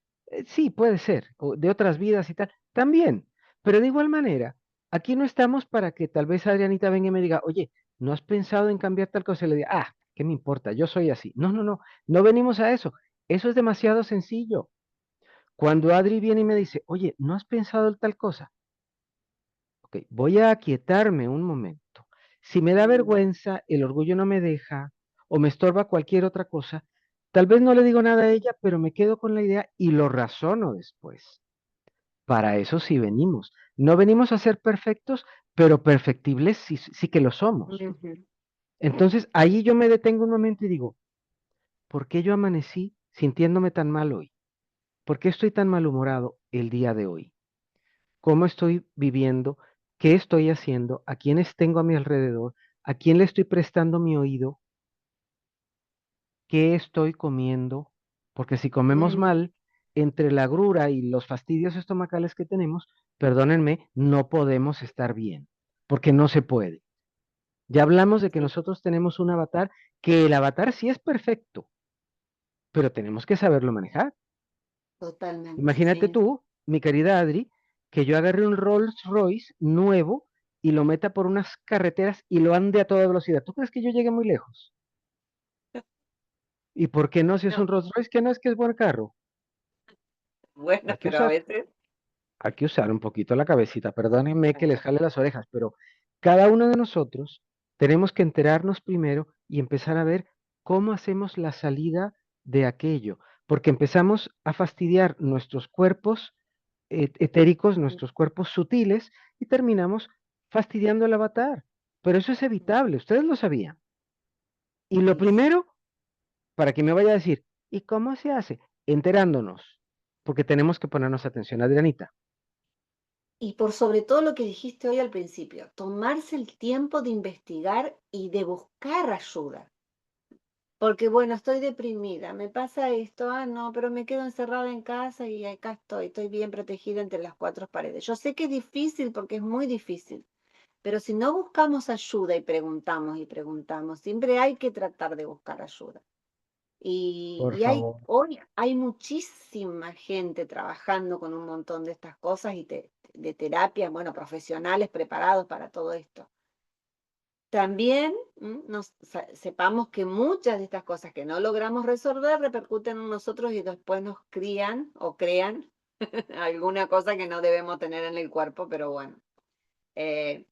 sí, puede ser, o de otras vidas y tal, también, pero de igual manera, aquí no estamos para que tal vez Adrianita venga y me diga, oye, ¿no has pensado en cambiar tal cosa? Y le diga, ah, ¿qué me importa? Yo soy así. No, no, no, no venimos a eso. Eso es demasiado sencillo. Cuando Adri viene y me dice, oye, ¿no has pensado en tal cosa? Ok, voy a aquietarme un momento. Si me da mm, vergüenza, el orgullo no me deja o me estorba cualquier otra cosa, tal vez no le digo nada a ella, pero me quedo con la idea y lo razono después. Para eso sí venimos. No venimos a ser perfectos, pero perfectibles sí, sí que lo somos. ujú. Entonces ahí yo me detengo un momento y digo, ¿por qué yo amanecí sintiéndome tan mal hoy? ¿Por qué estoy tan malhumorado el día de hoy? ¿Cómo estoy viviendo? ¿Qué estoy haciendo? ¿A quiénes tengo a mi alrededor? ¿A quién le estoy prestando mi oído? ¿Qué estoy comiendo? Porque si comemos Mm, mal, entre la agrura y los fastidios estomacales que tenemos, perdónenme, no podemos estar bien, porque no se puede. Ya hablamos de que sí, nosotros tenemos un avatar, que el avatar sí es perfecto, pero tenemos que saberlo manejar. totalmente, Imagínate sí. tú, mi querida Adri, que yo agarre un Rolls Royce nuevo y lo meta por unas carreteras y lo ande a toda velocidad. ¿Tú crees que yo llegue muy lejos? ¿Y por qué no si es No, un Rolls Royce? Que no es que es buen carro. bueno, Hay que pero a usar, veces, hay que usar un poquito la cabecita. Perdónenme que les jale las orejas, pero cada uno de nosotros tenemos que enterarnos primero y empezar a ver cómo hacemos la salida de aquello, porque empezamos a fastidiar nuestros cuerpos etéricos, nuestros cuerpos sutiles, y terminamos fastidiando el avatar. Pero eso es evitable, ustedes lo sabían. Y lo sí, sí. primero, para que me vaya a decir, ¿y cómo se hace? Enterándonos, porque tenemos que ponernos atención, Adrianita. Y por sobre todo lo que dijiste hoy al principio, tomarse el tiempo de investigar y de buscar ayuda. Porque bueno, estoy deprimida, me pasa esto, ah, no, pero me quedo encerrada en casa y acá estoy bien protegida entre las cuatro paredes. Yo sé que es difícil porque es muy difícil, pero si no buscamos ayuda y preguntamos, siempre hay que tratar de buscar ayuda. Por Y favor. hoy hay muchísima gente trabajando con un montón de estas cosas y de terapia, bueno, profesionales preparados para todo esto. También sepamos que muchas de estas cosas que no logramos resolver repercuten en nosotros y después nos crían o crean alguna cosa que no debemos tener en el cuerpo, pero bueno, eh,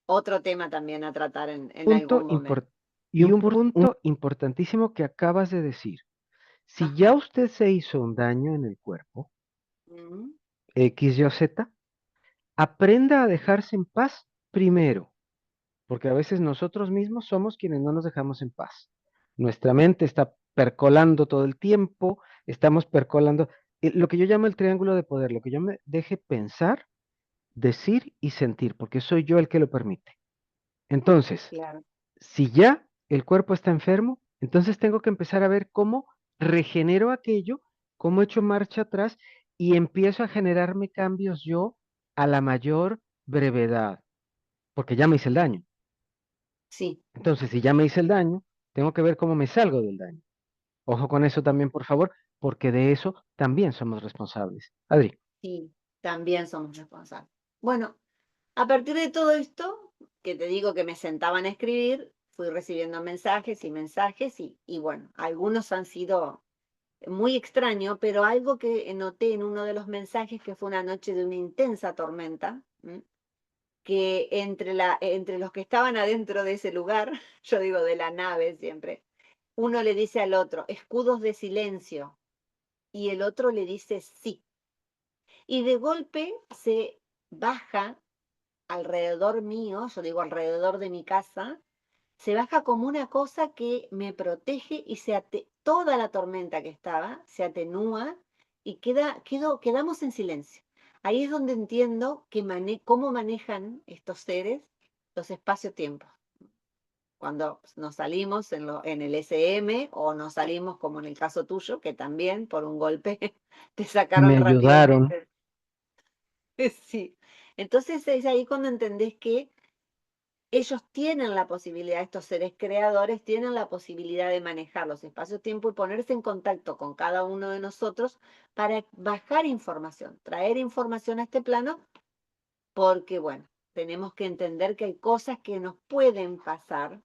otro tema también a tratar en Punto algún momento. y un punto importantísimo que acabas de decir. Si ya Ajá. usted se hizo un daño en el cuerpo, Mm, X, Y o Z, aprenda a dejarse en paz primero, porque a veces nosotros mismos somos quienes no nos dejamos en paz. Nuestra mente está percolando todo el tiempo, estamos percolando lo que yo llamo el triángulo de poder, lo que yo me deje pensar, decir y sentir, porque soy yo el que lo permite. Entonces, claro, si ya el cuerpo está enfermo, entonces tengo que empezar a ver cómo regenero aquello, cómo echo marcha atrás y empiezo a generarme cambios yo a la mayor brevedad, porque ya me hice el daño. sí. Entonces, si ya me hice el daño, tengo que ver cómo me salgo del daño. Ojo con eso también, por favor, porque de eso también somos responsables. Adri, Sí, también somos responsables. Bueno, a partir de todo esto, que te digo que me sentaban a escribir, fui recibiendo mensajes y mensajes y bueno, algunos han sido muy extraños, pero algo que noté en uno de los mensajes, que fue una noche de una intensa tormenta, que entre los que estaban adentro de ese lugar, yo digo de la nave siempre, uno le dice al otro, escudos de silencio, y el otro le dice sí. Y de golpe se baja alrededor mío, yo digo alrededor de mi casa, se baja como una cosa que me protege y toda la tormenta que estaba se atenúa y quedamos en silencio. Ahí es donde entiendo cómo manejan estos seres los espacio-tiempos. Cuando nos salimos en el SM o nos salimos como en el caso tuyo, que también por un golpe te me sacaron ayudaron. rápidamente. Sí. Entonces es ahí cuando entendés que ellos tienen la posibilidad, estos seres creadores tienen la posibilidad de manejar los espacios-tiempo y ponerse en contacto con cada uno de nosotros para bajar información, traer información a este plano, porque bueno, tenemos que entender que hay cosas que nos pueden pasar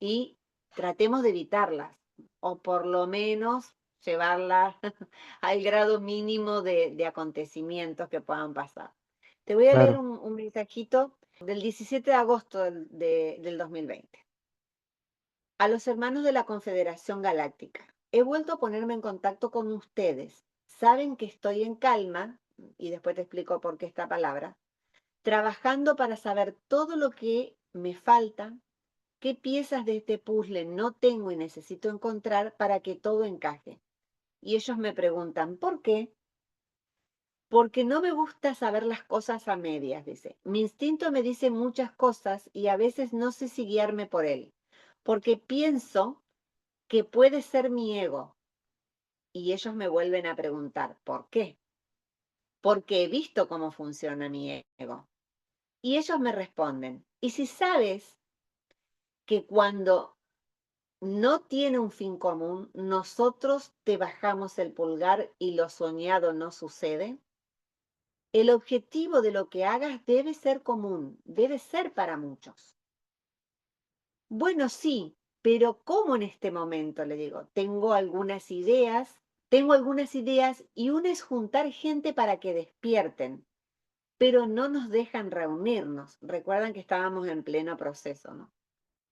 y tratemos de evitarlas, o por lo menos llevarlas al grado mínimo de acontecimientos que puedan pasar. Te voy a leer Claro, un mensajito del 17 de agosto del 2020. A los hermanos de la Confederación Galáctica, he vuelto a ponerme en contacto con ustedes. Saben que estoy en calma, y después te explico por qué esta palabra, trabajando para saber todo lo que me falta, qué piezas de este puzzle no tengo y necesito encontrar para que todo encaje. Y ellos me preguntan, ¿por qué? Porque no me gusta saber las cosas a medias, dice. Mi instinto me dice muchas cosas y a veces no sé si guiarme por él, porque pienso que puede ser mi ego. Y ellos me vuelven a preguntar, ¿por qué? Porque he visto cómo funciona mi ego. Y ellos me responden, ¿y si sabes que cuando no tiene un fin común, nosotros te bajamos el pulgar y lo soñado no sucede? El objetivo de lo que hagas debe ser común, debe ser para muchos. Bueno, sí, pero ¿cómo en este momento? Le digo, tengo algunas ideas y una es juntar gente para que despierten, pero no nos dejan reunirnos. Recuerdan que estábamos en pleno proceso, ¿no?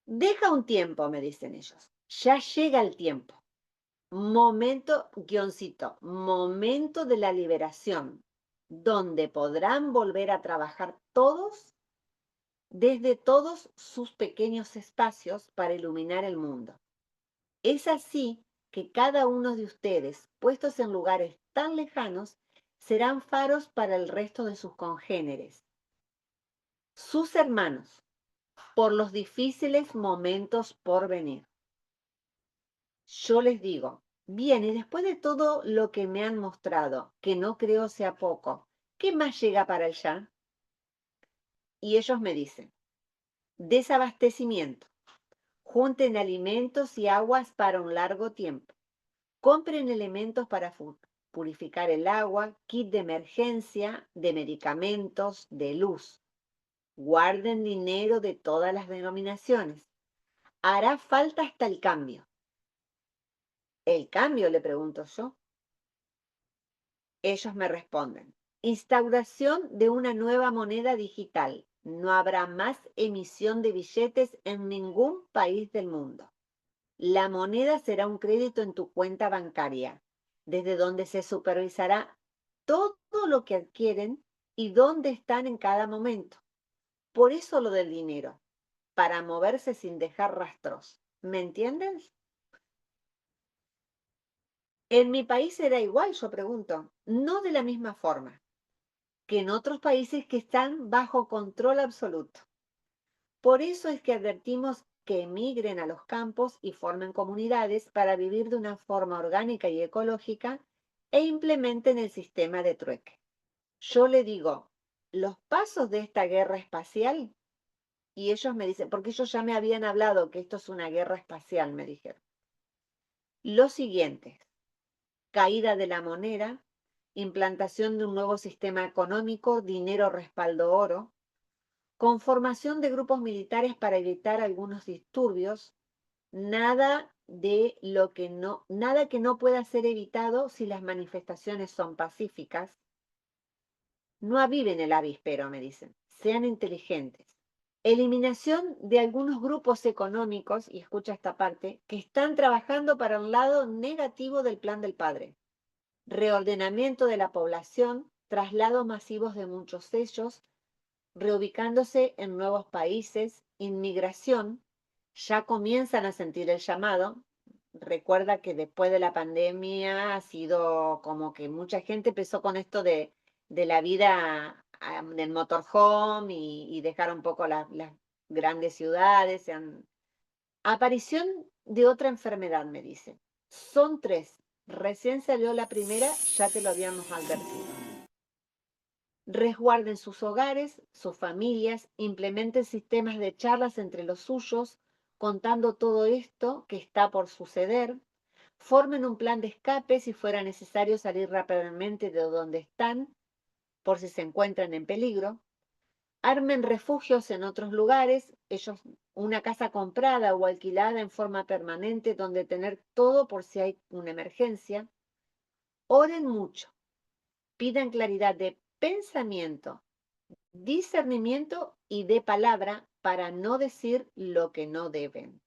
Deja un tiempo, me dicen ellos. Ya llega el tiempo. Momento, guioncito, momento de la liberación, donde podrán volver a trabajar todos desde todos sus pequeños espacios para iluminar el mundo. Es así que cada uno de ustedes, puestos en lugares tan lejanos, serán faros para el resto de sus congéneres, sus hermanos, por los difíciles momentos por venir. Yo les digo, bien, y después de todo lo que me han mostrado, que no creo sea poco, ¿qué más llega para el ya? Y ellos me dicen, desabastecimiento. Junten alimentos y aguas para un largo tiempo. Compren elementos para purificar el agua, kit de emergencia, de medicamentos, de luz. Guarden dinero de todas las denominaciones. Hará falta hasta el cambio. ¿El cambio?, le pregunto yo. Ellos me responden: instauración de una nueva moneda digital. No habrá más emisión de billetes en ningún país del mundo. La moneda será un crédito en tu cuenta bancaria, desde donde se supervisará todo lo que adquieren y dónde están en cada momento. Por eso lo del dinero, para moverse sin dejar rastros. ¿Me entienden? En mi país era igual, yo pregunto, no de la misma forma que en otros países que están bajo control absoluto. Por eso es que advertimos que emigren a los campos y formen comunidades para vivir de una forma orgánica y ecológica e implementen el sistema de trueque. Yo le digo, los pasos de esta guerra espacial, y ellos me dicen, porque ellos ya me habían hablado que esto es una guerra espacial, me dijeron. Los siguientes: caída de la moneda, implantación de un nuevo sistema económico, dinero respaldo oro, conformación de grupos militares para evitar algunos disturbios, nada que no pueda ser evitado si las manifestaciones son pacíficas. No aviven el avispero, me dicen, sean inteligentes. Eliminación de algunos grupos económicos, y escucha esta parte, que están trabajando para el lado negativo del plan del padre. Reordenamiento de la población, traslados masivos de muchos de ellos, reubicándose en nuevos países, inmigración, ya comienzan a sentir el llamado. Recuerda que después de la pandemia ha sido como que mucha gente empezó con esto de la vida del motorhome y dejar un poco las grandes ciudades. Aparición de otra enfermedad, me dicen. Son 3. Recién salió la primera, ya te lo habíamos advertido. Resguarden sus hogares, sus familias, implementen sistemas de charlas entre los suyos, contando todo esto que está por suceder, formen un plan de escape si fuera necesario salir rápidamente de donde están, por si se encuentran en peligro, armen refugios en otros lugares, ellos una casa comprada o alquilada en forma permanente donde tener todo por si hay una emergencia, oren mucho, pidan claridad de pensamiento, discernimiento y de palabra para no decir lo que no deben.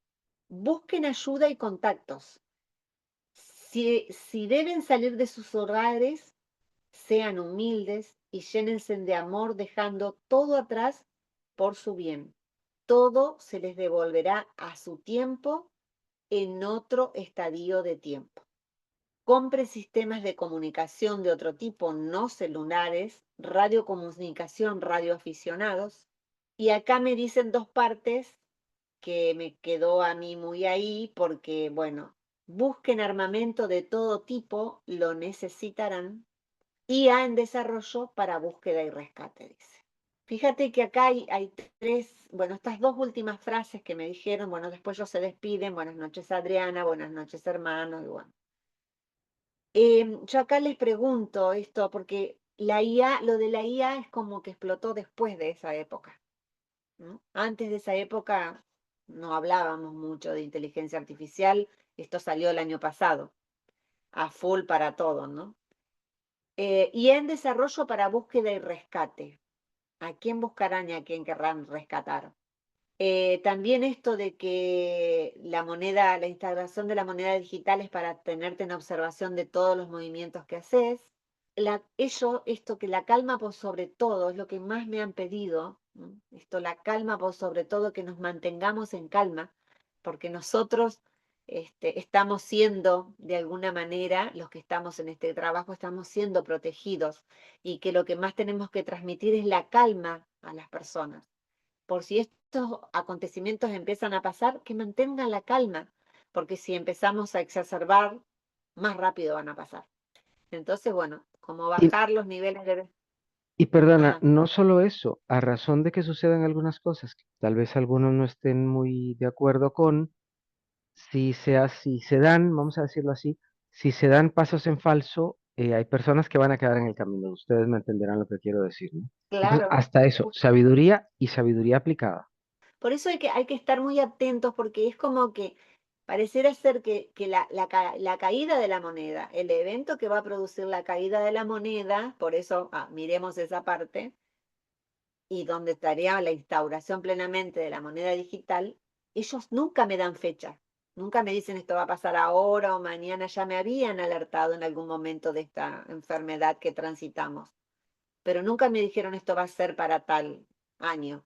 Busquen ayuda y contactos. Si deben salir de sus hogares, sean humildes y llénense de amor dejando todo atrás por su bien. Todo se les devolverá a su tiempo en otro estadio de tiempo. Compre sistemas de comunicación de otro tipo, no celulares, radiocomunicación, radioaficionados. Y acá me dicen 2 partes que me quedó a mí muy ahí porque, bueno, busquen armamento de todo tipo, lo necesitarán. IA en desarrollo para búsqueda y rescate, dice. Fíjate que acá hay 3, bueno, estas 2 últimas frases que me dijeron, bueno, después ellos se despiden, buenas noches Adriana, buenas noches hermanos, y bueno. Yo acá les pregunto esto, porque la IA, lo de la IA es como que explotó después de esa época, ¿no? Antes de esa época no hablábamos mucho de inteligencia artificial, esto salió el año pasado, a full para todos, ¿no? Y en desarrollo para búsqueda y rescate. ¿A quién buscarán y a quién querrán rescatar? También esto de que la instalación de la moneda digital es para tenerte en observación de todos los movimientos que haces. Esto que la calma por sobre todo es lo que más me han pedido, ¿no? Esto, la calma por sobre todo, que nos mantengamos en calma, porque nosotros estamos siendo, de alguna manera, los que estamos en este trabajo, estamos siendo protegidos y que lo que más tenemos que transmitir es la calma a las personas. Por si estos acontecimientos empiezan a pasar, que mantengan la calma, porque si empezamos a exacerbar, más rápido van a pasar. Entonces, bueno, como Y, bajar los niveles de... y perdona, Ah, no solo eso, a razón de que sucedan algunas cosas que tal vez algunos no estén muy de acuerdo con, si se dan, vamos a decirlo así, si se dan pasos en falso, hay personas que van a quedar en el camino. Ustedes me entenderán lo que quiero decir, ¿no? Entonces, Claro. hasta eso, sabiduría y sabiduría aplicada. Por eso hay que estar muy atentos porque es como que pareciera ser que la caída de la moneda, el evento que va a producir la caída de la moneda, por eso miremos esa parte, y donde estaría la instauración plenamente de la moneda digital, ellos nunca me dan fecha, nunca me dicen esto va a pasar ahora o mañana, ya me habían alertado en algún momento de esta enfermedad que transitamos, pero nunca me dijeron esto va a ser para tal año,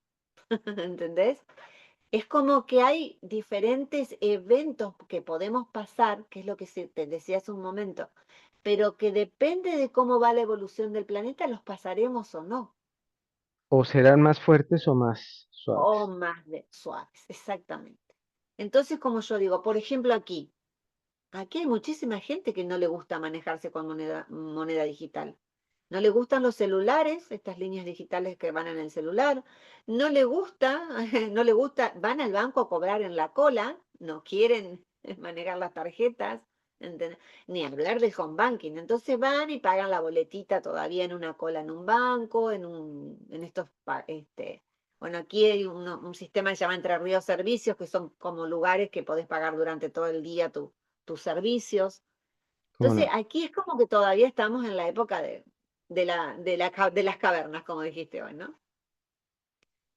¿entendés? Es como que hay diferentes eventos que podemos pasar, que es lo que te decía hace un momento, pero que depende de cómo va la evolución del planeta, los pasaremos o no, O serán más fuertes o más o suaves. más suaves, exactamente. Entonces, como yo digo, por ejemplo aquí hay muchísima gente que no le gusta manejarse con moneda digital. No le gustan los celulares, estas líneas digitales que van en el celular. No le gusta, no le gusta, van al banco a cobrar en la cola, no quieren manejar las tarjetas, ¿entendés? Ni hablar del home banking. Entonces van y pagan la boletita todavía en una cola en un banco, en estos, bueno, aquí hay un sistema que se llama Entre Ríos Servicios, que son como lugares que podés pagar durante todo el día tus servicios. ¿Cómo Entonces, no? aquí es como que todavía estamos en la época de las cavernas, como dijiste hoy, ¿no?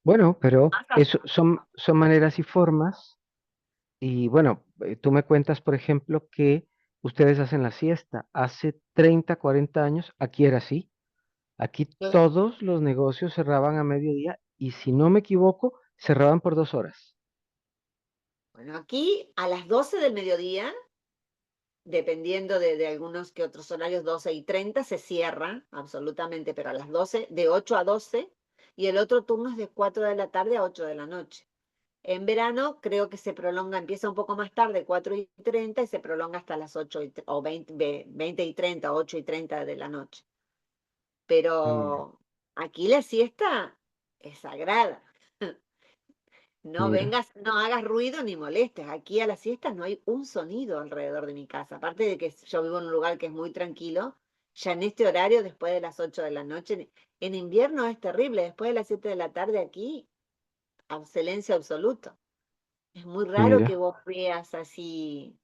Bueno, pero Más eso atrás. son maneras y formas. Y bueno, tú me cuentas, por ejemplo, que ustedes hacen la siesta. Hace 30, 40 años, aquí era así. Aquí Claro. todos los negocios cerraban a mediodía y si no me equivoco, cerraban por 2 horas. Bueno, aquí a las 12 del mediodía, dependiendo de algunos que otros horarios, 12:30, se cierra absolutamente, pero a las 12, de 8 a 12, y el otro turno es de 4 de la tarde a 8 de la noche. En verano creo que se prolonga, empieza un poco más tarde, 4:30, y se prolonga hasta las 8 o 20:30, 8:30 de la noche. Mm, Pero aquí la siesta es sagrada. No mira, vengas, no hagas ruido ni molestes. Aquí a la siesta no hay un sonido alrededor de mi casa. Aparte de que yo vivo en un lugar que es muy tranquilo, ya en este horario, después de las 8 de la noche, en invierno es terrible. Después de las 7 de la tarde aquí, silencio absoluto. Es muy raro que mira, vos veas así.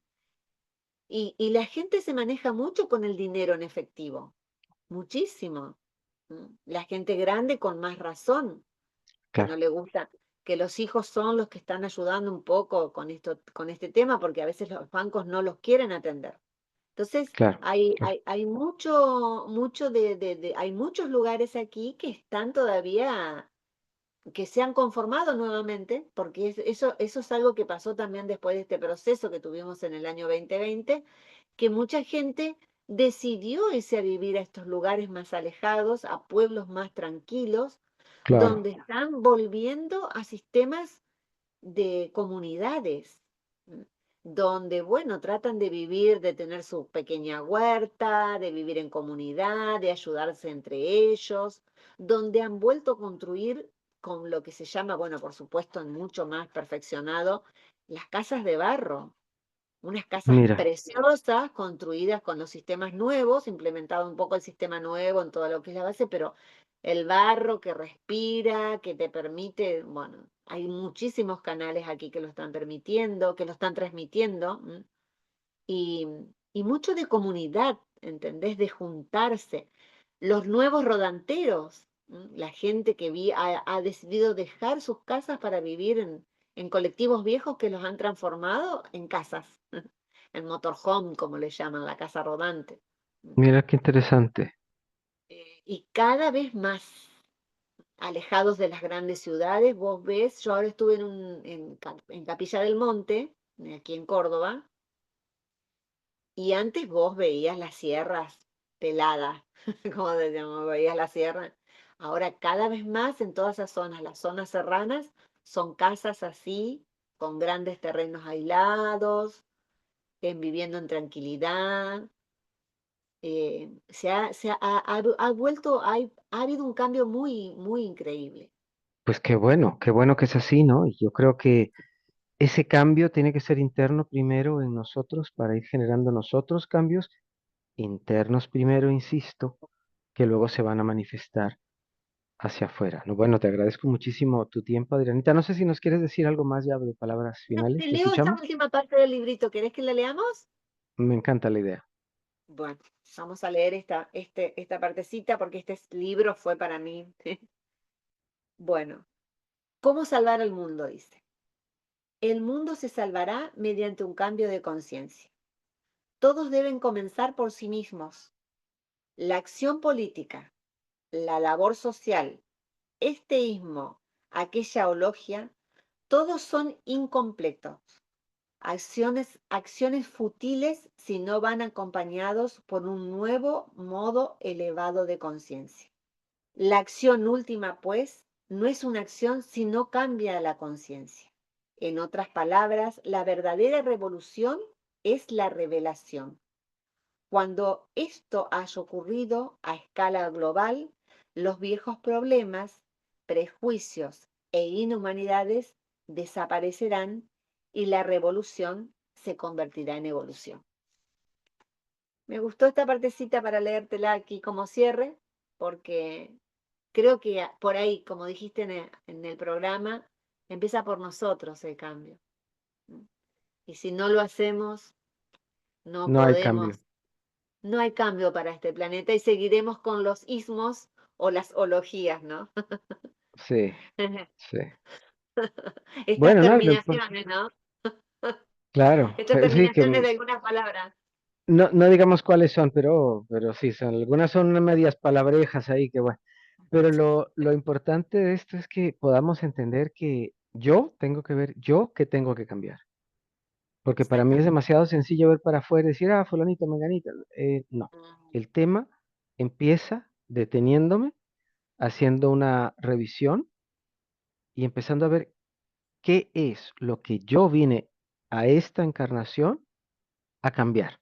Y la gente se maneja mucho con el dinero en efectivo, muchísimo. La gente grande con más razón, que no claro, le gusta, que los hijos son los que están ayudando un poco con esto, con este tema, porque a veces los bancos no los quieren atender. Entonces, claro, hay, claro, hay, hay mucho hay muchos lugares aquí que están todavía, que se han conformado nuevamente, porque eso es algo que pasó también después de este proceso que tuvimos en el año 2020, que mucha gente decidió irse a vivir a estos lugares más alejados, a pueblos más tranquilos, claro, donde están volviendo a sistemas de comunidades, ¿m? Donde, bueno, tratan de vivir, de tener su pequeña huerta, de vivir en comunidad, de ayudarse entre ellos, donde han vuelto a construir con lo que se llama, bueno, por supuesto, en mucho más perfeccionado, las casas de barro, unas casas mira, preciosas, construidas con los sistemas nuevos, implementado un poco el sistema nuevo en todo lo que es la base, pero el barro que respira, que te permite, bueno, hay muchísimos canales aquí que lo están permitiendo, que lo están transmitiendo, y, y mucho de comunidad, ¿entendés? De juntarse. Los nuevos rodanteros, la gente que ha decidido dejar sus casas para vivir en colectivos viejos que los han transformado en casas, en motorhome, como le llaman, la casa rodante. mira qué interesante. Y cada vez más alejados de las grandes ciudades, vos ves, yo ahora estuve en Capilla del Monte, aquí en Córdoba, y antes vos veías las sierras peladas, como decíamos, veías la sierra. Ahora cada vez más en todas esas zonas, las zonas serranas, son casas así, con grandes terrenos aislados, viviendo en tranquilidad. Ha vuelto, ha habido un cambio muy, muy increíble. Pues qué bueno que es así, ¿no? Y yo creo que ese cambio tiene que ser interno primero en nosotros para ir generando nosotros cambios internos primero, insisto, que luego se van a manifestar hacia afuera. No, bueno, te agradezco muchísimo tu tiempo, Adrianita. No sé si nos quieres decir algo más ya de palabras No, finales. te ¿Te leo esta escuchamos? última parte del librito. ¿Querés que la leamos? Me encanta la idea. Bueno, vamos a leer esta partecita porque este libro fue para mí. Bueno, ¿cómo salvar al mundo? Dice. El mundo se salvará mediante un cambio de conciencia. Todos deben comenzar por sí mismos. La acción política, la labor social, este ismo, aquella logia, todos son incompletos. Acciones fútiles si no van acompañados por un nuevo modo elevado de conciencia. La acción última, pues, no es una acción si no cambia la conciencia. En otras palabras, la verdadera revolución es la revelación. Cuando esto haya ocurrido a escala global, los viejos problemas, prejuicios e inhumanidades desaparecerán y la revolución se convertirá en evolución. Me gustó esta partecita para leértela aquí como cierre, porque creo que por ahí, como dijiste en el programa, empieza por nosotros el cambio. Y si no lo hacemos, no No hay cambio. podemos, no hay cambio para este planeta y seguiremos con los ismos o las ologías, ¿no? Sí, sí. Estas Bueno, no, terminaciones, ¿no? claro, Estas sí, que terminaciones de algunas palabras. no digamos cuáles son, pero sí, son, algunas son medias palabrejas ahí que bueno. Pero lo importante de esto es que podamos entender que yo tengo que ver, yo que tengo que cambiar. Porque para mí es Exactamente. demasiado sencillo ver para afuera y decir, ah, fulanito, menganita. No, Mm, el tema empieza deteniéndome, haciendo una revisión y empezando a ver qué es lo que yo vine a esta encarnación a cambiar.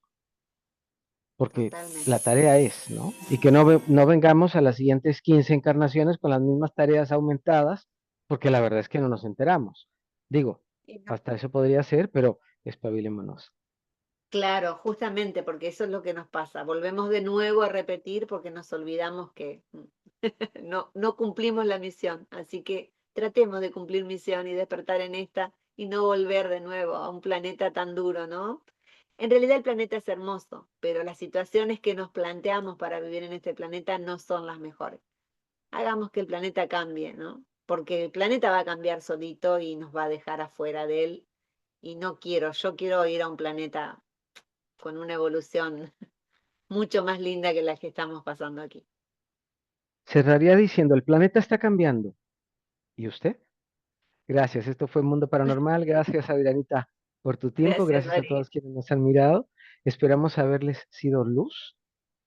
Porque la totalmente. tarea es, ¿no? Y que no vengamos a las siguientes 15 encarnaciones con las mismas tareas aumentadas, porque la verdad es que no nos enteramos. Digo, Y no, hasta eso podría ser, pero espabilémonos. claro, justamente porque eso es lo que nos pasa. Volvemos de nuevo a repetir porque nos olvidamos que no cumplimos la misión. Así que tratemos de cumplir misión y despertar en esta y no volver de nuevo a un planeta tan duro, ¿no? En realidad el planeta es hermoso, pero las situaciones que nos planteamos para vivir en este planeta no son las mejores. Hagamos que el planeta cambie, ¿no? Porque el planeta va a cambiar solito y nos va a dejar afuera de él. Y no quiero, yo quiero ir a un planeta con una evolución mucho más linda que la que estamos pasando aquí. Cerraría diciendo, el planeta está cambiando. ¿Y usted? Gracias, esto fue Mundo Paranormal. Gracias, Adrianita, por tu tiempo. Gracias, Gracias a Darío. todos quienes nos han mirado. Esperamos haberles sido luz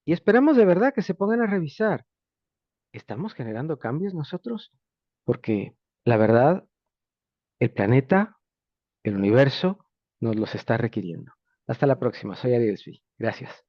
y esperamos de verdad que se pongan a revisar. ¿Estamos generando cambios nosotros? Porque la verdad, el planeta, el universo, nos los está requiriendo. Hasta la próxima. Soy Ariel Svi. Gracias.